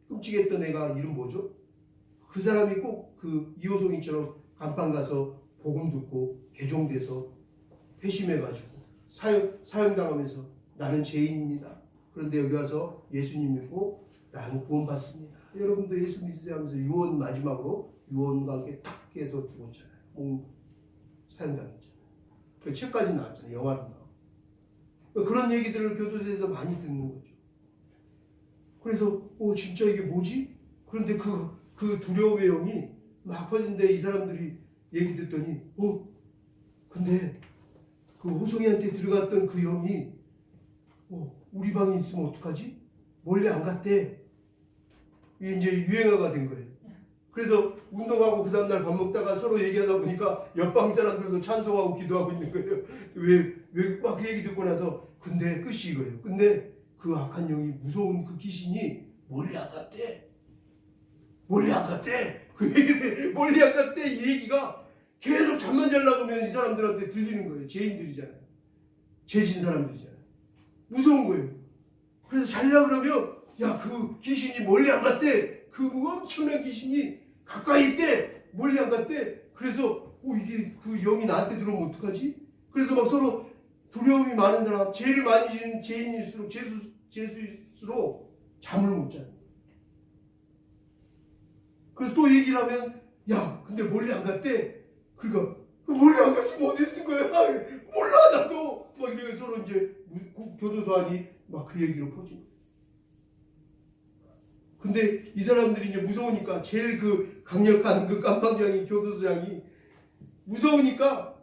끔찍했던 애가 이름 뭐죠? 그 사람이 꼭 그 이호송이처럼 간판 가서 복음 듣고 개종돼서 회심해가지고 사형당하면서 나는 죄인입니다. 그런데 여기 와서 예수님 믿고 나는 구원받습니다. 여러분도 예수 믿으세요 하면서 유언 마지막으로 유언과 함께 탁 깨서 죽었잖아요. 사형당했잖아요. 그 책까지 나왔잖아요. 영화로 나와. 그런 얘기들을 교도소에서 많이 듣는 거죠. 그래서 진짜 이게 뭐지? 그런데 그 두려움의 영이 막 퍼진데 이 사람들이 얘기 듣더니 근데 그 호송이한테 들어갔던 그 영이 우리 방에 있으면 어떡하지? 멀리 안 갔대. 이게 이제 유행어가 된 거예요. 그래서 운동하고 그 다음날 밥 먹다가 서로 얘기하다 보니까 옆방 사람들도 찬송하고 기도하고 있는 거예요. 왜 막 그 얘기 듣고 나서 근데 끝이 이거예요. 근데 그 악한 영이 무서운 그 귀신이 멀리 안 갔대. 멀리 안 갔대. 그 얘기를 멀리 안 갔대. 이 얘기가 계속 잠만 자려고 하면 이 사람들한테 들리는 거예요. 죄인들이잖아요. 죄진 사람들이잖아요. 무서운 거예요. 그래서 자려고 그러면 야, 그 귀신이 멀리 안 갔대. 그 엄청난 귀신이 가까이 있대. 멀리 안 갔대. 그래서 이게 그 영이 나한테 들어오면 어떡하지? 그래서 막 서로 두려움이 많은 사람, 죄를 많이 지는 죄인일수록 죄수일수록 잠을 못 자요. 그래서 또 얘기를 하면 야, 근데 멀리 안 갔대. 그러니까 멀리 안 갔으면 어디 있는 거야? 몰라 나도. 막 이렇게 서로 이제 교도소 안이 막 그 얘기로 퍼진 거예요. 근데 이 사람들이 이제 무서우니까 제일 그 강력한 그 깜방장이 교도소장이 무서우니까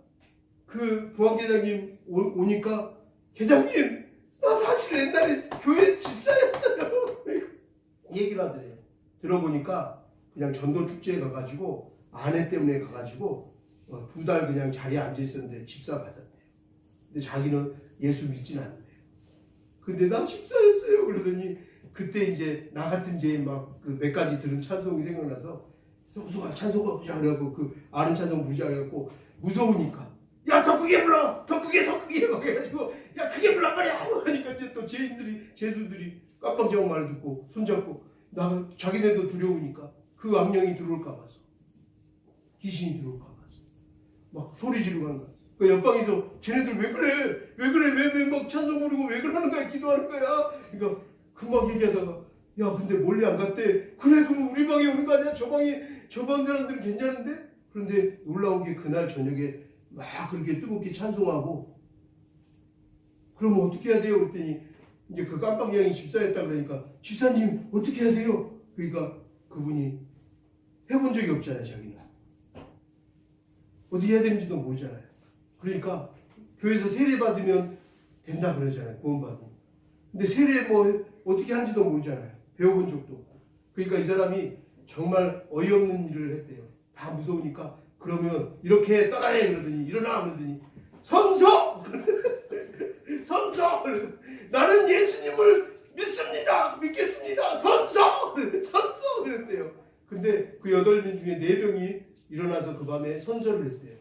그 보안계장님 오니까 계장님 나 사실 옛날에 교회 집사였어요. 얘기를 하더래요. 들어보니까 그냥 전도 축제에 가가지고 아내 때문에 가가지고 2달 그냥 자리에 앉아 있었는데 집사 받았대요. 근데 자기는 예수 믿진 않는데요. 근데 나 집사였어요. 그러더니 그때 이제 나 같은 죄인 막 그 몇 가지 들은 찬송이 생각나서 성수가 찬송가 부자 그래갖고 그 아는 찬송 부자 그래갖고 무서우니까 야 더 크게 불러 더 크게 막 해가지고 야 크게 불러 말이야 하니까 이제 또 죄수들이 깜빡이장 말 듣고 손잡고 나 자기네도 두려우니까 그 악령이 들어올까 봐서 귀신이 들어올까 봐서 막 소리 지르고 하는 거야. 그 옆방에서 쟤네들 왜 그래 왜 막 찬송 부르고 왜 그러는 거야 기도하는 거야. 그러니까 금방 얘기하다가 야 근데 멀리 안 갔대. 그래 그럼 우리 방에 오는 거 아니야? 저 방 사람들은 괜찮은데? 그런데 놀라운 게 그날 저녁에 막 그렇게 뜨겁게 찬송하고 그러면 어떻게 해야 돼요? 그랬더니 이제 그 깜빡이양이 집사였다 그러니까 집사님 어떻게 해야 돼요? 그러니까 그분이 해본 적이 없잖아요. 자기는 어떻게 해야 되는지도 모르잖아요. 그러니까 교회에서 세례 받으면 된다 그러잖아요. 구원받으면. 근데 세례 뭐 어떻게 하는지도 모르잖아요. 배워본 적도 없고. 그러니까 이 사람이 정말 어이없는 일을 했대요. 다 무서우니까 그러면 이렇게 떠나해 그러더니 일어나 그러더니 선서! 선서! 나는 예수님을 믿겠습니다. 선서! 그랬대요. 근데 그 8명 중에 4명이 일어나서 그 밤에 선서를 했대요.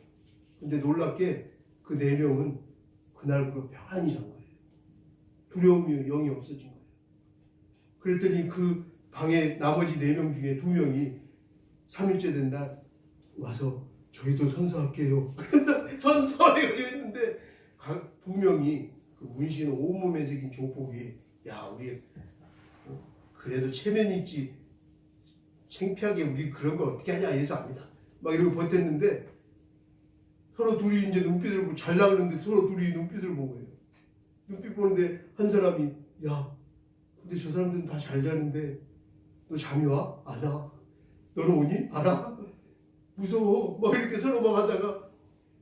근데 놀랍게 그 4명은 그날부로 평안히 잔 거예요. 두려움이 영이 없어진 거예요. 그랬더니 그 방에 나머지 4명 중에 2명이 3일째 된 날 와서 저희도 선서할게요. 선서해가지고 했는데 2명이 그 문신 온몸에 새긴 조폭이 야 우리 그래도 체면이 있지 창피하게 우리 그런 걸 어떻게 하냐 예수 압니다. 막 이러고 버텼는데 서로 둘이 이제 눈빛을 보고 잘라 그러는데 서로 둘이 눈빛을 본 거예요. 눈빛 보는데 한 사람이 야 근데 저 사람들은 다 잘 자는데 너 잠이 와? 안 와? 너는 오니? 안 와? 무서워. 막 이렇게 서로 막 하다가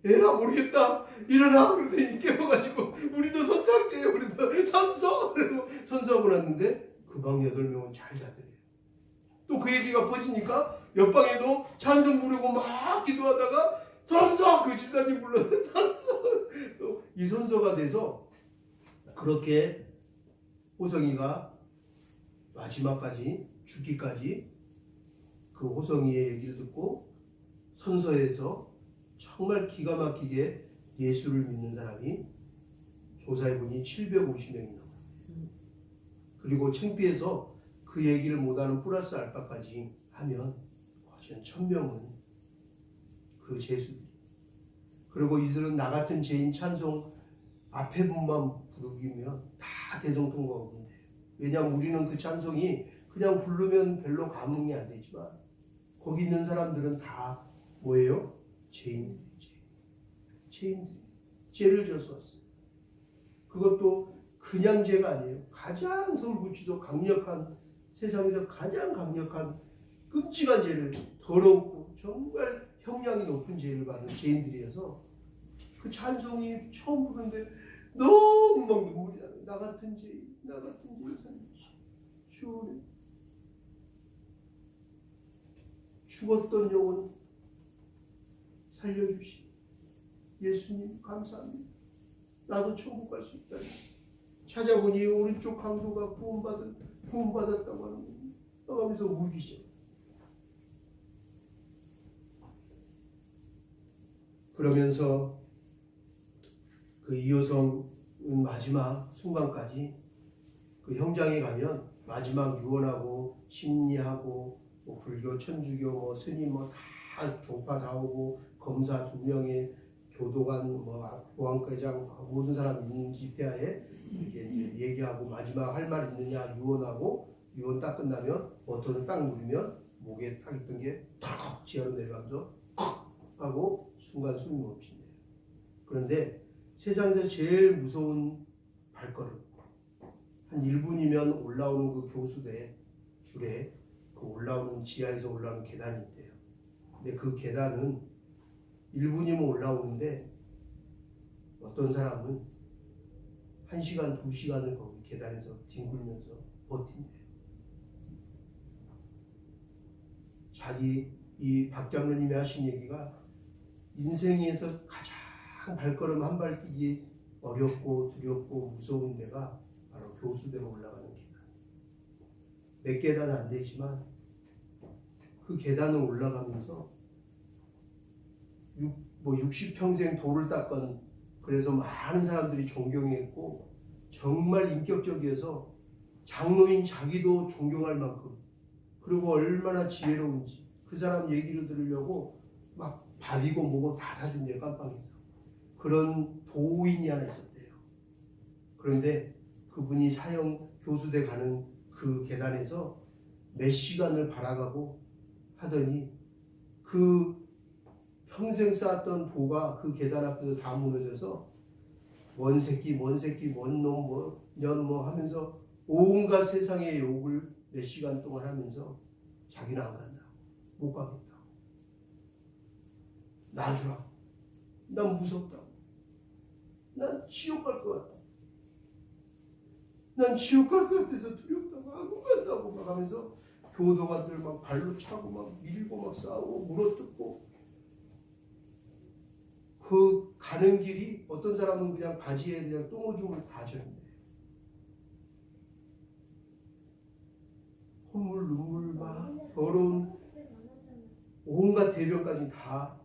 에라 모르겠다. 일어나. 그러더니 깨워가지고 우리도 선서할게요. 그래서 선서. 그래서 선서하고 났는데 그 방 8명은 잘 자더래요. 또 그 얘기가 퍼지니까 옆방에도 찬송 부르고 막 기도하다가 선서 그 집사님 불러서 선서 또 이 선서가 돼서 그렇게 호성이가 마지막까지 죽기까지 그 호성이의 얘기를 듣고 선서에서 정말 기가 막히게 예수를 믿는 사람이 조사해보니 750명이 넘어요. 그리고 창피해서 그 얘기를 못하는 플러스 알파까지 하면 거진 1000명은 그 제수들이. 그리고 이들은 나 같은 죄인 찬송 앞에 분만 부르기면 다 대성통곡하고 있는데, 왜냐하면 우리는 그 찬송이 그냥 부르면 별로 감흥이 안 되지만 거기 있는 사람들은 다 뭐예요? 죄인들이. 죄를 지어서 왔어요. 그것도 그냥 죄가 아니에요. 가장 서울구치소 강력한, 세상에서 가장 강력한 끔찍한 죄를, 더럽고 정말 형량이 높은 죄를 받은 죄인들이어서 그 찬송이 처음 부르는데 너무 막 눈물이 나요. 나 같은 죄인 살려주시. 주님, 죽었던 영혼 살려주시. 예수님 감사합니다. 나도 천국 갈 수 있다니. 찾아보니 오른쪽 강도가 구원받았다고 하는 거예요. 나가면서 울기 시작. 그러면서 그 이호성은 마지막 순간까지 그 형장에 가면 마지막 유언하고 심리하고 뭐 불교, 천주교, 뭐 스님 뭐 다 종파 다 오고 검사 2명의 교도관, 뭐 보안과장 모든 사람 있는 집회하에 이렇게 이제 얘기하고 마지막 할 말 있느냐 유언하고, 유언 딱 끝나면 버튼을 딱 누르면 목에 딱 있던 게 탁 지하로 내려가면서 탁 하고 순간 숨이 멈춘대요. 그런데 세상에서 제일 무서운 발걸음, 한 1분이면 올라오는 그 교수대 줄에 그 올라오는, 지하에서 올라오는 계단이 있대요. 근데 그 계단은 1분이면 올라오는데 어떤 사람은 1시간, 2시간을 거기 계단에서 뒹굴면서 버틴대요. 자기 이 박장로님이 하신 얘기가 인생에서 가장 발걸음 한 발 뛰기 어렵고 두렵고 무서운 데가 바로 교수대로 올라가는 계단. 몇 계단 안 되지만 그 계단을 올라가면서 60평생 돌을 닦은, 그래서 많은 사람들이 존경했고 정말 인격적이어서 장로인 자기도 존경할 만큼, 그리고 얼마나 지혜로운지 그 사람 얘기를 들으려고 막 밥이고 뭐고 다 사준대요. 깜빵에서. 그런 도인이 하나 있었대요. 그런데 그분이 사형 교수대 가는 그 계단에서 몇 시간을 바라가고 하더니 그 평생 쌓았던 도가 그 계단 앞에서 다 무너져서 뭔 새끼, 뭔 놈, 뭐 년 뭐 하면서 온갖 세상의 욕을 몇 시간 동안 하면서 자기는 안 간다고, 못 가겠다고, 놔주라고, 난 무섭다고, 난 지옥 갈 것 같다, 난 지옥 갈 것 같아서 두렵다고, 안 간다고 막 하면서 교도관들 막 발로 차고 막 밀고 막 싸우고 물어뜯고, 그 가는 길이 어떤 사람은 그냥 바지에 그냥 똥오줌을 다 젖는데, 콧물, 눈물, 막 더러운 온갖 대변까지 다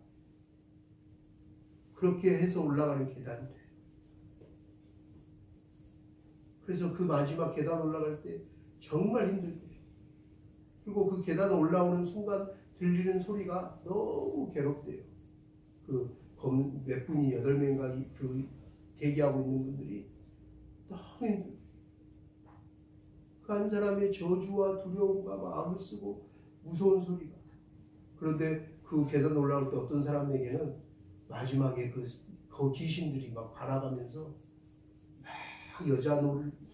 그렇게 해서 올라가는 계단인데, 그래서 그 마지막 계단 올라갈 때 정말 힘들대요. 그리고 그 계단 올라오는 순간 들리는 소리가 너무 괴롭대요. 그 몇 분이 8명인가 그 대기하고 있는 분들이 너무 힘들어요. 그 한 사람의 저주와 두려움과 마음을 쓰고 무서운 소리가. 그런데 그 계단 올라올 때 어떤 사람에게는 마지막에 그 귀신들이 막 바라가면서 막 여자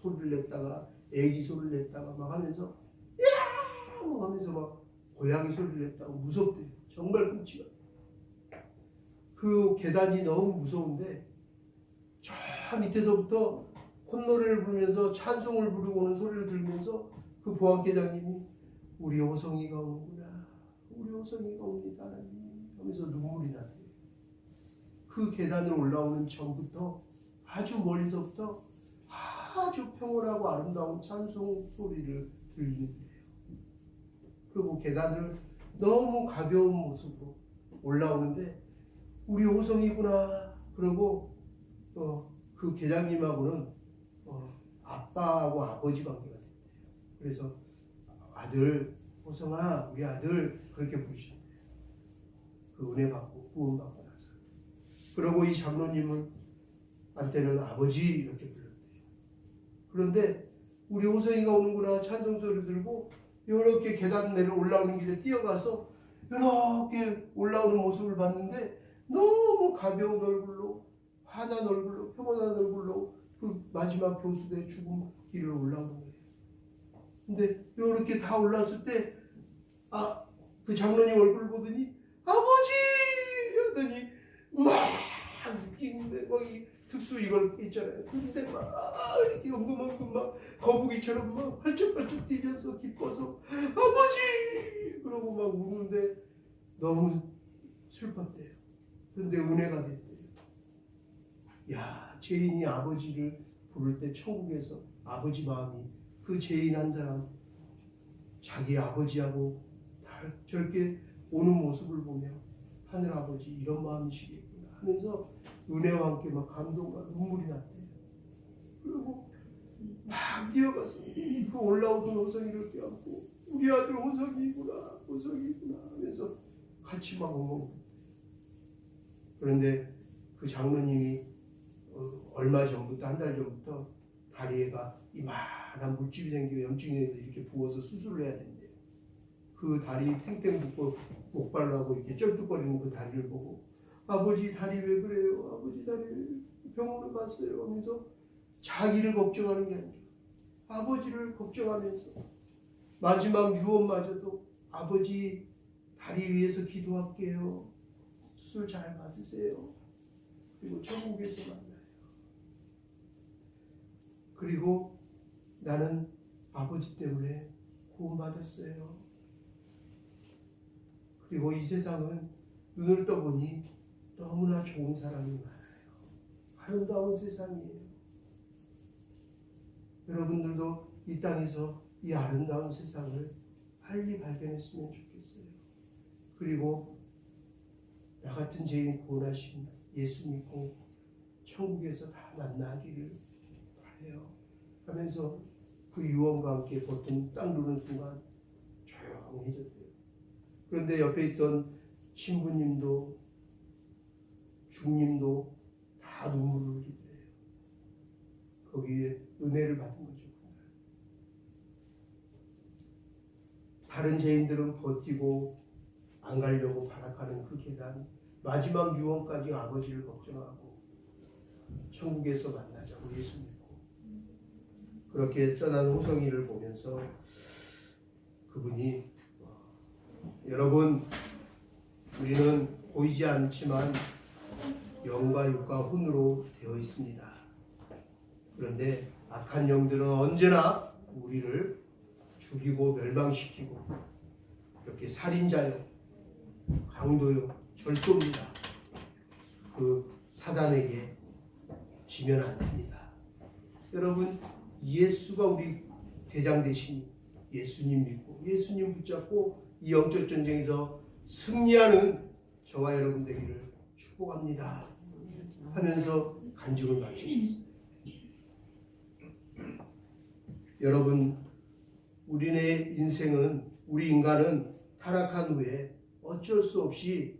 소리를 냈다가 애기 소리를 냈다가 막 하면서 야! 막 하면서 막 고양이 소리를 냈다고 무섭대요. 정말 끔찍해. 그 계단이 너무 무서운데 저 밑에서부터 콧노래를 부르면서 찬송을 부르고 오는 소리를 들으면서 그 보안계장님이 우리 호성이가 오는구나, 우리 호성이가 옵니다 하면서 눈물이 나대요. 그 계단을 올라오는 전부터 아주 멀리서부터 아주 평온하고 아름다운 찬송 소리를 들리는데요. 그리고 계단을 너무 가벼운 모습으로 올라오는데 우리 호성이구나. 그리고 그 계장님하고는 아빠하고 아버지 관계가 됐대요. 그래서 아들 호성아, 우리 아들 그렇게 부르셨대요. 그 은혜 받고 구원 받고 나서. 그리고 이 장로님은 한때는 아버지 이렇게 불렀대요. 그런데 우리 호성이가 오는구나 찬송 소리 들고 이렇게 계단 내려 올라오는 길에 뛰어가서 이렇게 올라오는 모습을 봤는데 너무 가벼운 얼굴로, 환한 얼굴로, 평온한 얼굴로 그 마지막 교수대 죽음 길을 올라오는 거예요. 근데 이렇게 다 올라왔을 때 그 장로님 얼굴을 보더니 아버지 하더니 막 웃기는데 막 특수 이걸 있잖아요. 근데 막 이렇게 엉금엉금 막 거북이처럼 막 활짝활짝 뛰면서 기뻐서 아버지 그러고 막 우는데 너무 슬펐대요. 그런데 은혜가 됐대요. 야, 죄인이 아버지를 부를 때 천국에서 아버지 마음이 그 죄인 한 사람 자기 아버지하고 저렇게 오는 모습을 보며 하늘 아버지 이런 마음이시겠구나 하면서 은혜와 함께 막 감동과 눈물이 났대요. 그리고 막 뛰어가서 그 올라오던 호성이를 껴안고 우리 아들 호성이구나 호성이구나 하면서 같이 막 엉엉. 그런데 그 장로님이 얼마 전부터 한 달 전부터 다리에가 이만한 물집이 생기고 염증이 이렇게 부어서 수술을 해야 된대요. 그 다리 탱탱 붓고 목발라고 이렇게 쩔뚝거리는 그 다리를 보고 아버지 다리 왜 그래요? 아버지 다리 병원을 갔어요 하면서 자기를 걱정하는 게 아니라 아버지를 걱정하면서 마지막 유언마저도 아버지 다리 위해서 기도할게요. 수술 잘 받으세요. 그리고 천국에서 만나요. 그리고 나는 아버지 때문에 구원받았어요. 그리고 이 세상은 눈을 떠보니 너무나 좋은 사람이 많아요. 아름다운 세상이에요. 여러분들도 이 땅에서 이 아름다운 세상을 빨리 발견했으면 좋겠어요. 그리고 나 같은 죄인 구원하신 예수 믿고 천국에서 다 만나기를 바라요. 하면서 그 유언과 함께 보통 땅 누는 순간 조용해졌대요. 그런데 옆에 있던 신부님도 중님도 다 눈물을 흘리더래요. 거기에 은혜를 받은 거죠. 다른 죄인들은 버티고 안 가려고 발악하는 그 계단, 마지막 유언까지 아버지를 걱정하고 천국에서 만나자고 예수 믿고 그렇게 떠난 호성이를 보면서 그분이 여러분 우리는 보이지 않지만 영과 육과 혼으로 되어 있습니다. 그런데 악한 영들은 언제나 우리를 죽이고 멸망시키고 이렇게 살인자요, 강도요, 절도입니다. 그 사단에게 지면 안 됩니다. 여러분 예수가 우리 대장 되신 예수님 믿고 예수님 붙잡고 이 영적 전쟁에서 승리하는 저와 여러분 되기를 축복합니다 하면서 간증을 마치셨습니다. 여러분 우리의 인생은 우리 인간은 타락한 후에 어쩔 수 없이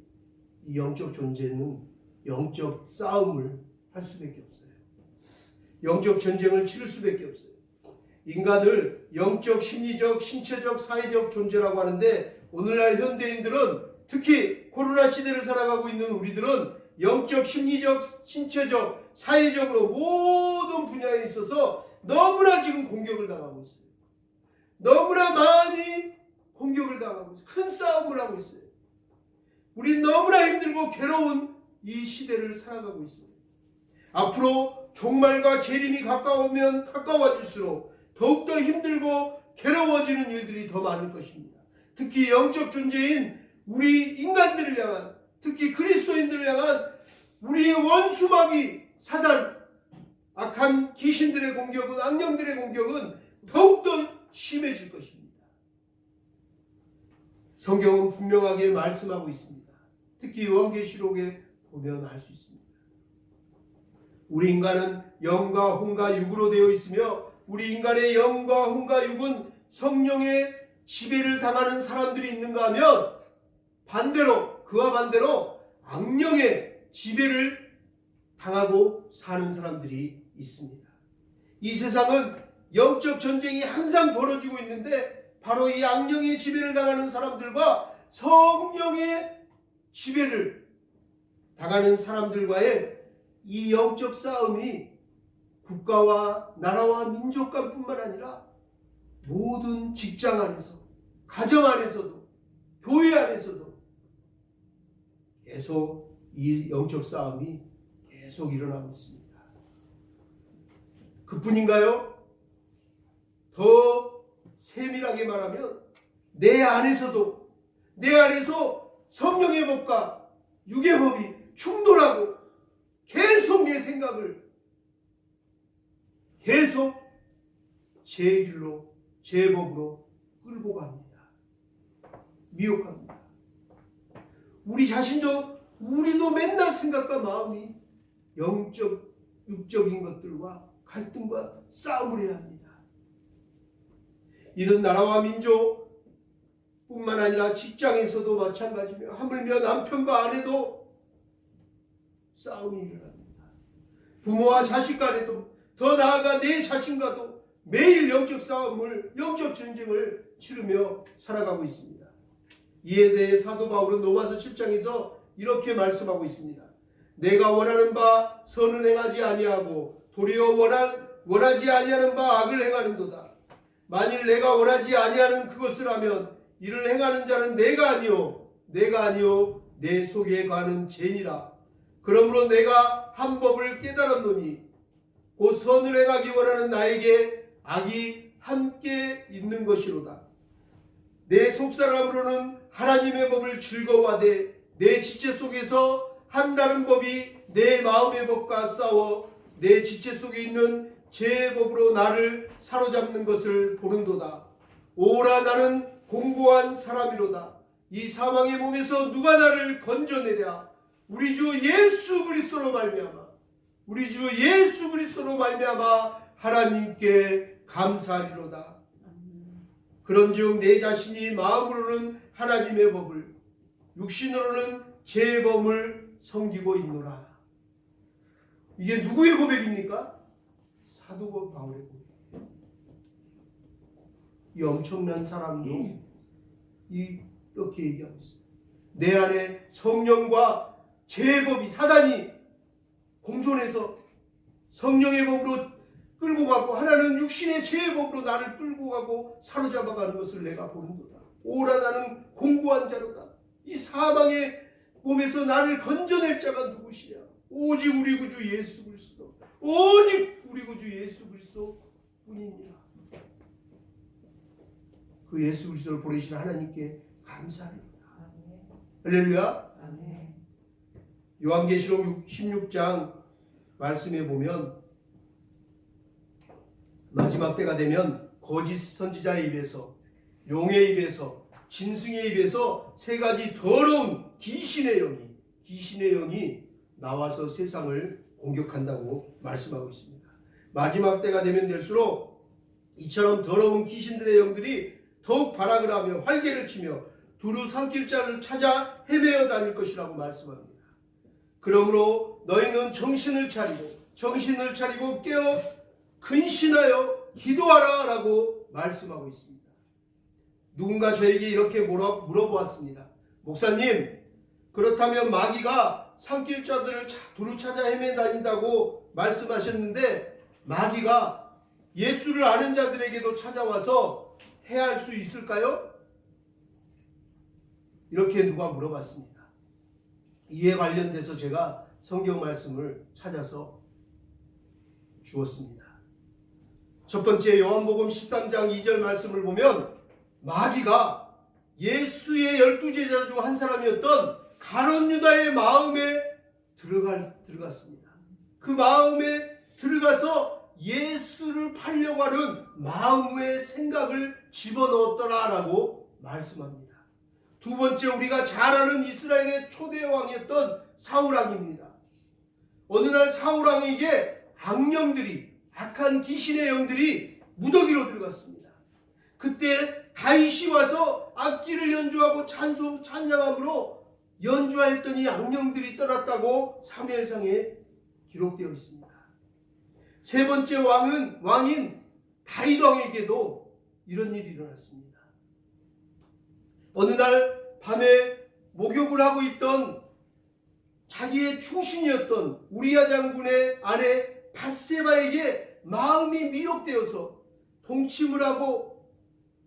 이 영적 존재는 영적 싸움을 할 수밖에 없어요. 영적 전쟁을 치를 수밖에 없어요. 인간을 영적, 심리적, 신체적, 사회적 존재라고 하는데 오늘날 현대인들은 특히 코로나 시대를 살아가고 있는 우리들은 영적, 심리적, 신체적, 사회적으로 모든 분야에 있어서 너무나 지금 공격을 당하고 있어요. 너무나 많이 공격을 당하고 있어요. 큰 싸움을 하고 있어요. 우리 너무나 힘들고 괴로운 이 시대를 살아가고 있습니다. 앞으로 종말과 재림이 가까우면 가까워질수록 더욱더 힘들고 괴로워지는 일들이 더 많을 것입니다. 특히 영적 존재인 우리 인간들을 향한, 특히 그리스도인들을 향한 우리의 원수마귀 사단, 악한 귀신들의 공격은, 악령들의 공격은 더욱더 심해질 것입니다. 성경은 분명하게 말씀하고 있습니다. 특히 요한계시록에 보면 알 수 있습니다. 우리 인간은 영과 혼과 육으로 되어 있으며 우리 인간의 영과 혼과 육은 성령의 지배를 당하는 사람들이 있는가 하면 그와 반대로 악령의 지배를 당하고 사는 사람들이 있습니다. 이 세상은 영적 전쟁이 항상 벌어지고 있는데 바로 이 악령의 지배를 당하는 사람들과 성령의 지배를 당하는 사람들과의 이 영적 싸움이 국가와 나라와 민족 간뿐만 아니라 모든 직장 안에서, 가정 안에서도, 교회 안에서도 계속 이 영적 싸움이 계속 일어나고 있습니다. 그뿐인가요? 더 세밀하게 말하면 내 안에서 성령의 법과 육의 법이 충돌하고 계속 내 생각을 계속 제 길로, 제 법으로 끌고 갑니다. 미혹합니다. 우리도 맨날 생각과 마음이 영적, 육적인 것들과 갈등과 싸움을 해야 합니다. 이런 나라와 민족 뿐만 아니라 직장에서도 마찬가지며 하물며 남편과 아내도 싸움이 일어납니다. 부모와 자식 간에도 더 나아가 내 자신과도 매일 영적 전쟁을 치르며 살아가고 있습니다. 이에 대해 사도 바울은 로마서 7장에서 이렇게 말씀하고 있습니다. 내가 원하는 바 선은 행하지 아니하고 도리어 원하지 아니하는 바 악을 행하는도다. 만일 내가 원하지 아니하는 그것을 하면 이를 행하는 자는 내가 아니요 내 속에 가는 죄니라. 그러므로 내가 한 법을 깨달았노니 곧 선을 행하기 원하는 나에게 악이 함께 있는 것이로다. 내 속사람으로는 하나님의 법을 즐거워하되 내 지체 속에서 한다는 법이 내 마음의 법과 싸워 내 지체 속에 있는 제 법으로 나를 사로잡는 것을 보는도다. 오라 나는 공고한 사람이로다. 이 사망의 몸에서 누가 나를 건져내랴. 우리 주 예수 그리스도로 말미암아 하나님께 감사하리로다. 그런즉 내 자신이 마음으로는 하나님의 법을 육신으로는 제 법을 섬기고 있노라. 이게 누구의 고백입니까? 사도 바울의 고백이에요. 이 엄청난 사람도 이렇게 얘기하고 있어요. 내 안에 성령과 제 법이 사단이 공존해서 성령의 법으로 끌고 가고 하나는 육신의 죄의 법으로 나를 끌고 가고 사로잡아가는 것을 내가 보는도다. 오라 나는 공고한 자로다. 이 사망의 몸에서 나를 건져낼 자가 누구시냐? 오직 우리 구주 예수 그리스도. 오직 우리 구주 예수 그리스도 뿐이니라. 그 예수 그리스도를 보내신 하나님께 감사합니다. 할렐루야. 요한계시록 16장 말씀에 보면 마지막 때가 되면 거짓 선지자의 입에서, 용의 입에서, 짐승의 입에서 세 가지 더러운 귀신의 영이 나와서 세상을 공격한다고 말씀하고 있습니다. 마지막 때가 되면 될수록 이처럼 더러운 귀신들의 영들이 더욱 발악을 하며 활개를 치며 두루 삼킬 자를 찾아 헤매어 다닐 것이라고 말씀합니다. 그러므로 너희는 정신을 차리고 깨어 근신하여 기도하라 라고 말씀하고 있습니다. 누군가 저에게 이렇게 물어보았습니다. 목사님, 그렇다면 마귀가 삼킬 자들을 두루 찾아 헤매 다닌다고 말씀하셨는데 마귀가 예수를 아는 자들에게도 찾아와서 해할 수 있을까요? 이렇게 누가 물어봤습니다. 이에 관련돼서 제가 성경 말씀을 찾아서 주었습니다. 첫 번째 요한복음 13장 2절 말씀을 보면 마귀가 예수의 12제자 중 한 사람이었던 가룟 유다의 마음에 들어갔습니다. 그 마음에 들어가서 예수를 팔려고 하는 마음의 생각을 집어넣었더라라고 말씀합니다. 두 번째, 우리가 잘 아는 이스라엘의 초대 왕이었던 사울 왕입니다. 어느 날 사울 왕에게 악령들이, 악한 귀신의 영들이 무더기로 들어갔습니다. 그때 다윗이 와서 악기를 연주하고 찬양함으로 연주하였더니 악령들이 떠났다고 사무엘상에 기록되어 있습니다. 세 번째 왕인 다윗 왕에게도 이런 일이 일어났습니다. 어느 날 밤에 목욕을 하고 있던 자기의 충신이었던 우리야 장군의 아내 밧세바에게 마음이 미혹되어서 동침을 하고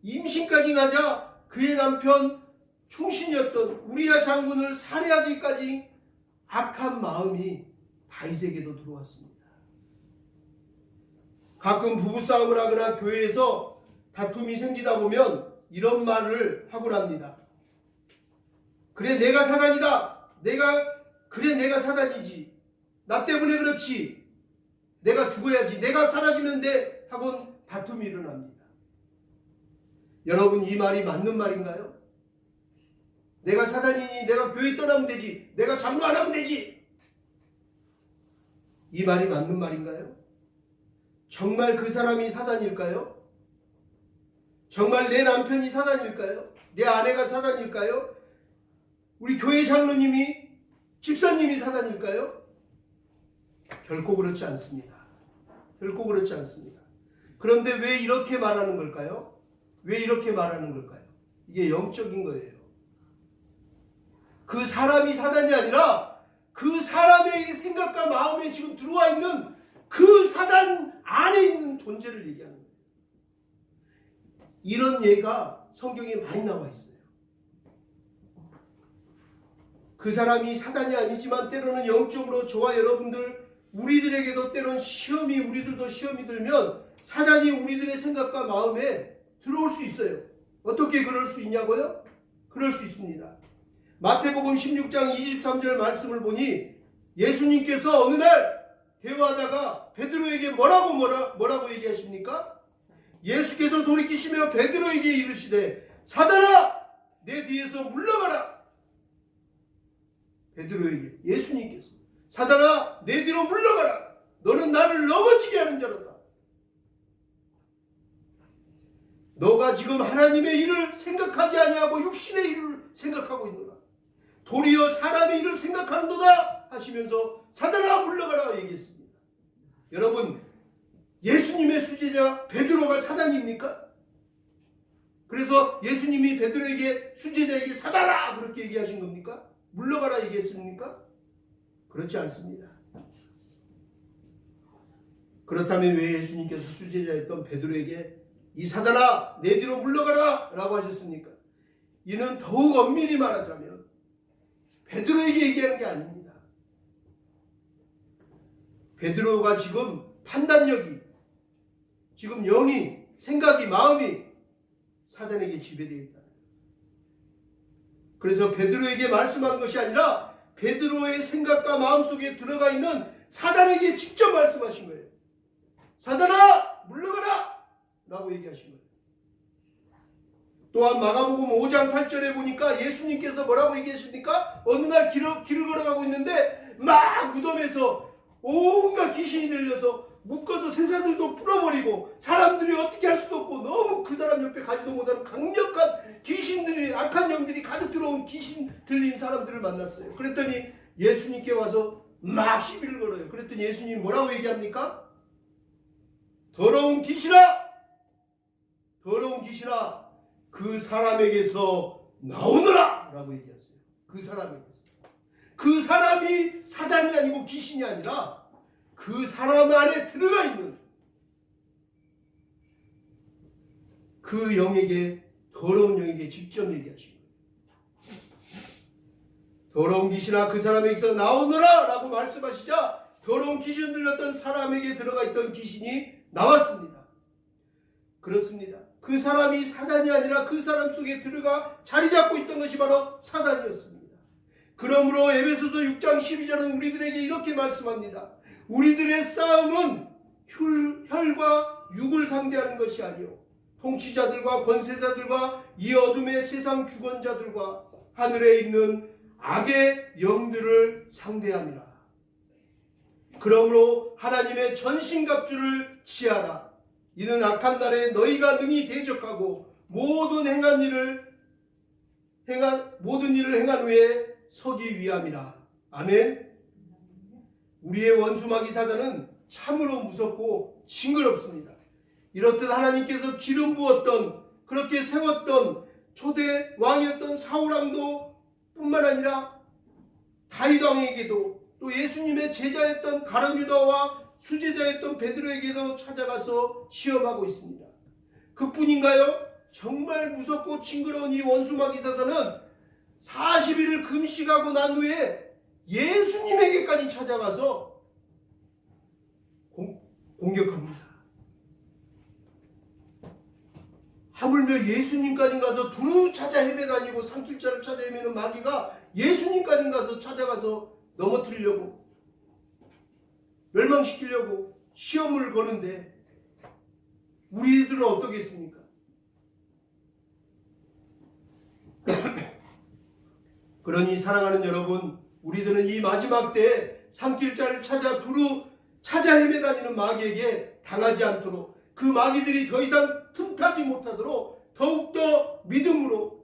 임신까지 가자 그의 남편 충신이었던 우리야 장군을 살해하기까지 악한 마음이 다윗에게도 들어왔습니다. 가끔 부부싸움을 하거나 교회에서 다툼이 생기다 보면 이런 말을 하곤 합니다. 그래, 내가 사단이다. 내가 사단이지. 나 때문에 그렇지. 내가 죽어야지. 내가 사라지면 돼. 하곤 다툼이 일어납니다. 여러분, 이 말이 맞는 말인가요? 내가 사단이니 내가 교회 떠나면 되지. 내가 장로 안 하면 되지. 이 말이 맞는 말인가요? 정말 그 사람이 사단일까요? 정말 내 남편이 사단일까요? 내 아내가 사단일까요? 우리 교회 장로님이, 집사님이 사단일까요? 결코 그렇지 않습니다. 결코 그렇지 않습니다. 그런데 왜 이렇게 말하는 걸까요? 왜 이렇게 말하는 걸까요? 이게 영적인 거예요. 그 사람이 사단이 아니라 그 사람의 생각과 마음에 지금 들어와 있는 그 사단 안에 있는 존재를 얘기하는 거예요. 이런 예가 성경에 많이 나와 있어요. 그 사람이 사단이 아니지만 때로는 영적으로 저와 여러분들, 우리들에게도 때로는 우리들도 시험이 들면 사단이 우리들의 생각과 마음에 들어올 수 있어요. 어떻게 그럴 수 있냐고요? 그럴 수 있습니다. 마태복음 16장 23절 말씀을 보니 예수님께서 어느 날 대화하다가 베드로에게 뭐라고 얘기하십니까? 예수께서 돌이키시며 베드로에게 이르시되 사단아, 내 뒤에서 물러가라. 베드로에게 예수님께서 사단아, 내 뒤로 물러가라. 너는 나를 넘어지게 하는 자로다. 너가 지금 하나님의 일을 생각하지 아니하고 육신의 일을 생각하고 있노라. 도리어 사람의 일을 생각하는도다 하시면서 사단아, 물러가라 얘기했습니다. 여러분, 예수님의 수제자 베드로가 사단입니까? 그래서 예수님이 베드로에게, 수제자에게 사단아 그렇게 얘기하신 겁니까? 물러가라 얘기했습니까? 그렇지 않습니다. 그렇다면 왜 예수님께서 수제자였던 베드로에게 이 사단아, 내 뒤로 물러가라 라고 하셨습니까? 이는 더욱 엄밀히 말하자면 베드로에게 얘기하는 게 아닙니다. 베드로가 지금 판단력이, 지금 영이, 생각이, 마음이 사단에게 지배되어 있다. 그래서 베드로에게 말씀한 것이 아니라 베드로의 생각과 마음속에 들어가 있는 사단에게 직접 말씀하신 거예요. 사단아, 물러가라 라고 얘기하신 거예요. 또한 마가복음 5장 8절에 보니까 예수님께서 뭐라고 얘기하십니까? 어느 날 길을 걸어가고 있는데 막 무덤에서 온갖 귀신이 들려서 묶어서 새사들도 풀어버리고 사람들이 어떻게 할 수도 없고 너무 그 사람 옆에 가지도 못하는 강력한 귀신들이, 악한 영들이 가득 들어온 귀신 들린 사람들을 만났어요. 그랬더니 예수님께 와서 막 시비를 걸어요. 그랬더니 예수님이 뭐라고 얘기합니까? 더러운 귀신아, 그 사람에게서 나오너라 라고 얘기했어요. 그 사람에게서. 그 사람이 사단이 아니고 귀신이 아니라 그 사람 안에 들어가 있는 그 영에게, 더러운 영에게 직접 얘기하신 거예요. 더러운 귀신아, 그 사람에게서 나오너라 라고 말씀하시자 더러운 귀신 들렸던 사람에게 들어가 있던 귀신이 나왔습니다. 그렇습니다. 그 사람이 사단이 아니라 그 사람 속에 들어가 자리 잡고 있던 것이 바로 사단이었습니다. 그러므로 에베소서 6장 12절은 우리들에게 이렇게 말씀합니다. 우리들의 싸움은 혈과 육을 상대하는 것이 아니요 통치자들과 권세자들과 이 어둠의 세상 주권자들과 하늘에 있는 악의 영들을 상대함이라. 그러므로 하나님의 전신갑주를 취하라. 이는 악한 날에 너희가 능히 대적하고 모든 일을 행한 후에 서기 위함이라. 아멘. 우리의 원수 마귀 사단은 참으로 무섭고 징그럽습니다. 이렇듯 하나님께서 기름 부었던, 그렇게 세웠던 초대 왕이었던 사울왕도 뿐만 아니라 다윗 왕에게도, 또 예수님의 제자였던 가룟 유다와 수제자였던 베드로에게도 찾아가서 시험하고 있습니다. 그뿐인가요? 정말 무섭고 징그러운 이 원수 마귀 사단은 40일을 금식하고 난 후에 예수님에게까지 찾아가서 공격합니다. 하물며 예수님까지 가서 두루 찾아 헤매다니고 산길자를 찾아 헤매는 마귀가 예수님까지 가서 찾아가서 넘어뜨리려고, 멸망시키려고 시험을 거는데 우리들은 어떻겠습니까? 그러니 사랑하는 여러분, 우리들은 이 마지막 때에 산길자를 찾아 두루 찾아 헤매다니는 마귀에게 당하지 않도록, 그 마귀들이 더 이상 틈타지 못하도록 더욱더 믿음으로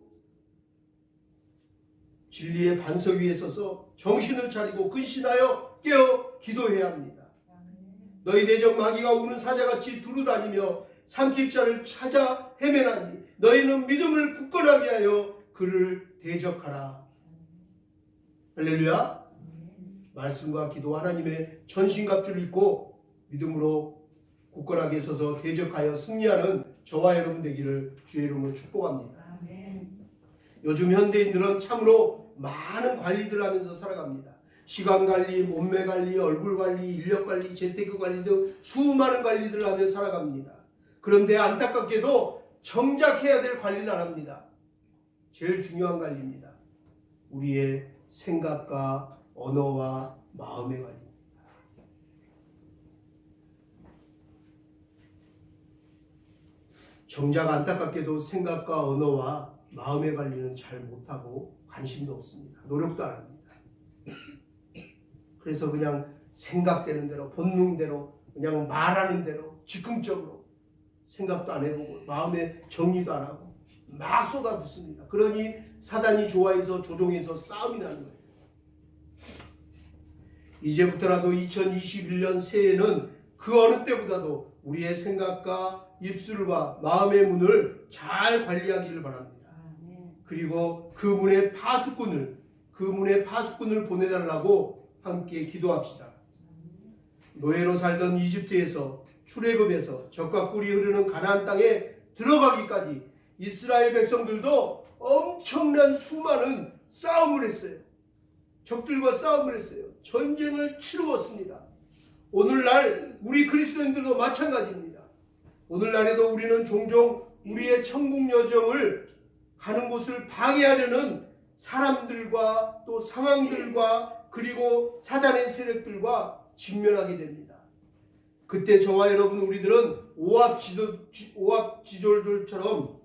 진리의 반석 위에 서서 정신을 차리고 근신하여 깨어 기도해야 합니다. 너희 대적 마귀가 우는 사자같이 두루다니며 산길자를 찾아 헤매나니 너희는 믿음을 굳건하게 하여 그를 대적하라. 할렐루야. 말씀과 기도, 하나님의 전신갑주를 입고 믿음으로 굳건하게 서서 대적하여 승리하는 저와 여러분 되기를 주의 이름으로 축복합니다. 요즘 현대인들은 참으로 많은 관리들을 하면서 살아갑니다. 시간관리, 몸매관리, 얼굴관리, 인력관리, 재테크관리 등 수많은 관리들을 하며 살아갑니다. 그런데 안타깝게도 정작 해야 될 관리를 안 합니다. 제일 중요한 관리입니다. 우리의 생각과 언어와 마음의 관리. 정작 안타깝게도 생각과 언어와 마음의 관리는 잘 못하고 관심도 없습니다. 노력도 안 합니다. 그래서 그냥 생각되는 대로, 본능대로, 그냥 말하는 대로 즉흥적으로 생각도 안 해보고 마음의 정리도 안 하고 막 쏟아붓습니다. 그러니 사단이 좋아해서 조종해서 싸움이 나는 거예요. 이제부터라도 2021년 새해에는 그 어느 때보다도 우리의 생각과 입술과 마음의 문을 잘 관리하기를 바랍니다. 그리고 그 문의 파수꾼을 보내달라고 함께 기도합시다. 노예로 살던 이집트에서 출애굽에서 젖과 꿀이 흐르는 가나안 땅에 들어가기까지 이스라엘 백성들도 엄청난 수많은 싸움을 했어요. 적들과 싸움을 했어요. 전쟁을 치루었습니다. 오늘날 우리 그리스도인들도 마찬가지입니다. 오늘날에도 우리는 종종 우리의 천국 여정을 가는 곳을 방해하려는 사람들과 또 상황들과 그리고 사단의 세력들과 직면하게 됩니다. 그때 저와 여러분 우리들은 오합지졸들처럼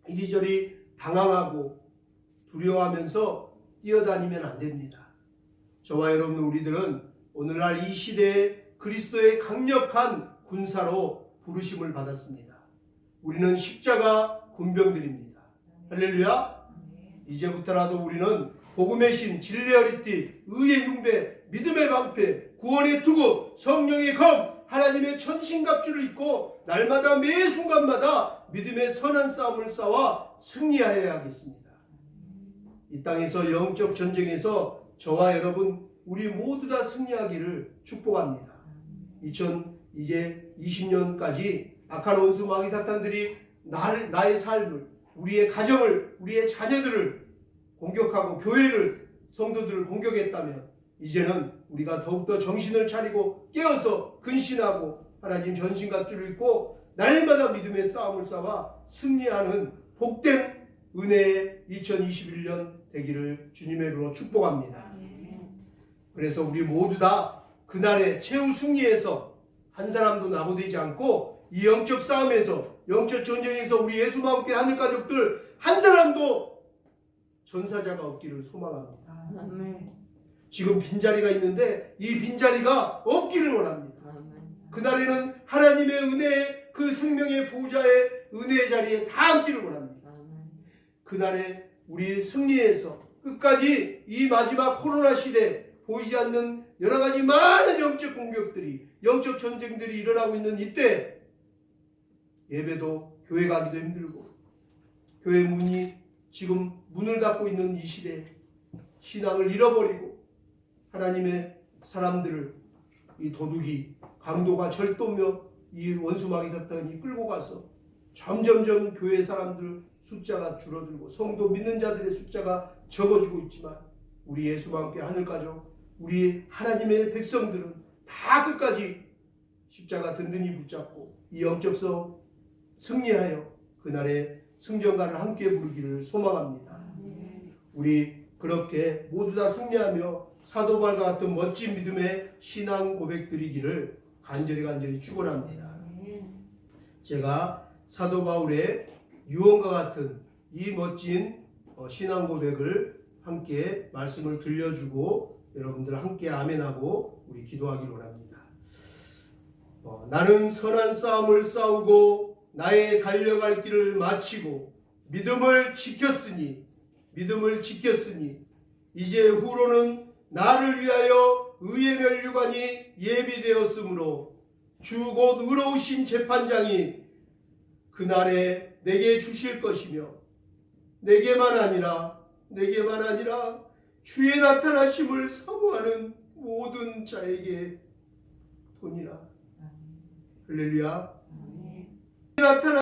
이리저리 당황하고 두려워하면서 뛰어다니면 안 됩니다. 저와 여러분 우리들은 오늘날 이 시대에 그리스도의 강력한 군사로 부르심을 받았습니다. 우리는 십자가 군병들입니다. 할렐루야. 이제부터라도 우리는 복음의 신, 진리의 허리띠, 의의 흉배, 믿음의 방패, 구원의 투구, 성령의 검, 하나님의 전신갑주를 입고 날마다 매 순간마다 믿음의 선한 싸움을 싸워 승리하여야 하겠습니다. 이 땅에서 영적 전쟁에서 저와 여러분 우리 모두 다 승리하기를 축복합니다. 이제 20년까지 악한 원수 마귀 사탄들이 나의 삶을, 우리의 가정을, 우리의 자녀들을 공격하고 교회를, 성도들을 공격했다면 이제는 우리가 더욱더 정신을 차리고 깨어서 근신하고 하나님 전신갑주를 입고 날마다 믿음의 싸움을 싸워 승리하는 복된 은혜의 2021년 되기를 주님의 이름으로 축복합니다. 그래서 우리 모두 다 그날의 최후 승리에서 한 사람도 낙오되지 않고 이 영적 싸움에서, 영적 전쟁에서 우리 예수와 함께 하늘 가족들 한 사람도 전사자가 없기를 소망합니다. 아멘. 지금 빈자리가 있는데 이 빈자리가 없기를 원합니다. 아멘. 그날에는 하나님의 은혜, 그 생명의 보좌의 은혜의 자리에 다 앉기를 원합니다. 아멘. 그날에 우리 승리해서 끝까지 이 마지막 코로나 시대 보이지 않는 여러 가지 많은 영적 공격들이, 영적 전쟁들이 일어나고 있는 이때 예배도 교회 가기도 힘들고 교회 문이 지금 문을 닫고 있는 이 시대에 신앙을 잃어버리고 하나님의 사람들을 이 도둑이 강도가 절도며 이 원수마귀 사탄이 끌고 가서 점점점 교회 사람들 숫자가 줄어들고 성도 믿는 자들의 숫자가 적어지고 있지만 우리 예수와 함께 하늘가족, 우리 하나님의 백성들은 다 끝까지 십자가 든든히 붙잡고 이 영적성 승리하여 그날의 승전가를 함께 부르기를 소망합니다. 우리 그렇게 모두 다 승리하며 사도 바울과 같은 멋진 믿음의 신앙 고백 드리기를 간절히 축원합니다. 제가 사도 바울의 유언과 같은 이 멋진 신앙 고백을 함께 말씀을 들려주고 여러분들 함께 아멘하고 우리 기도하기를 원합니다. 나는 선한 싸움을 싸우고 나의 달려갈 길을 마치고 믿음을 지켰으니 이제 후로는 나를 위하여 의의 면류관이 예비되었으므로 주 곧 의로우신 재판장이 그날에 내게 주실 것이며 내게만 아니라 주의 나타나심을 사모하는 모든 자에게 도니라. 할렐루야. 나타나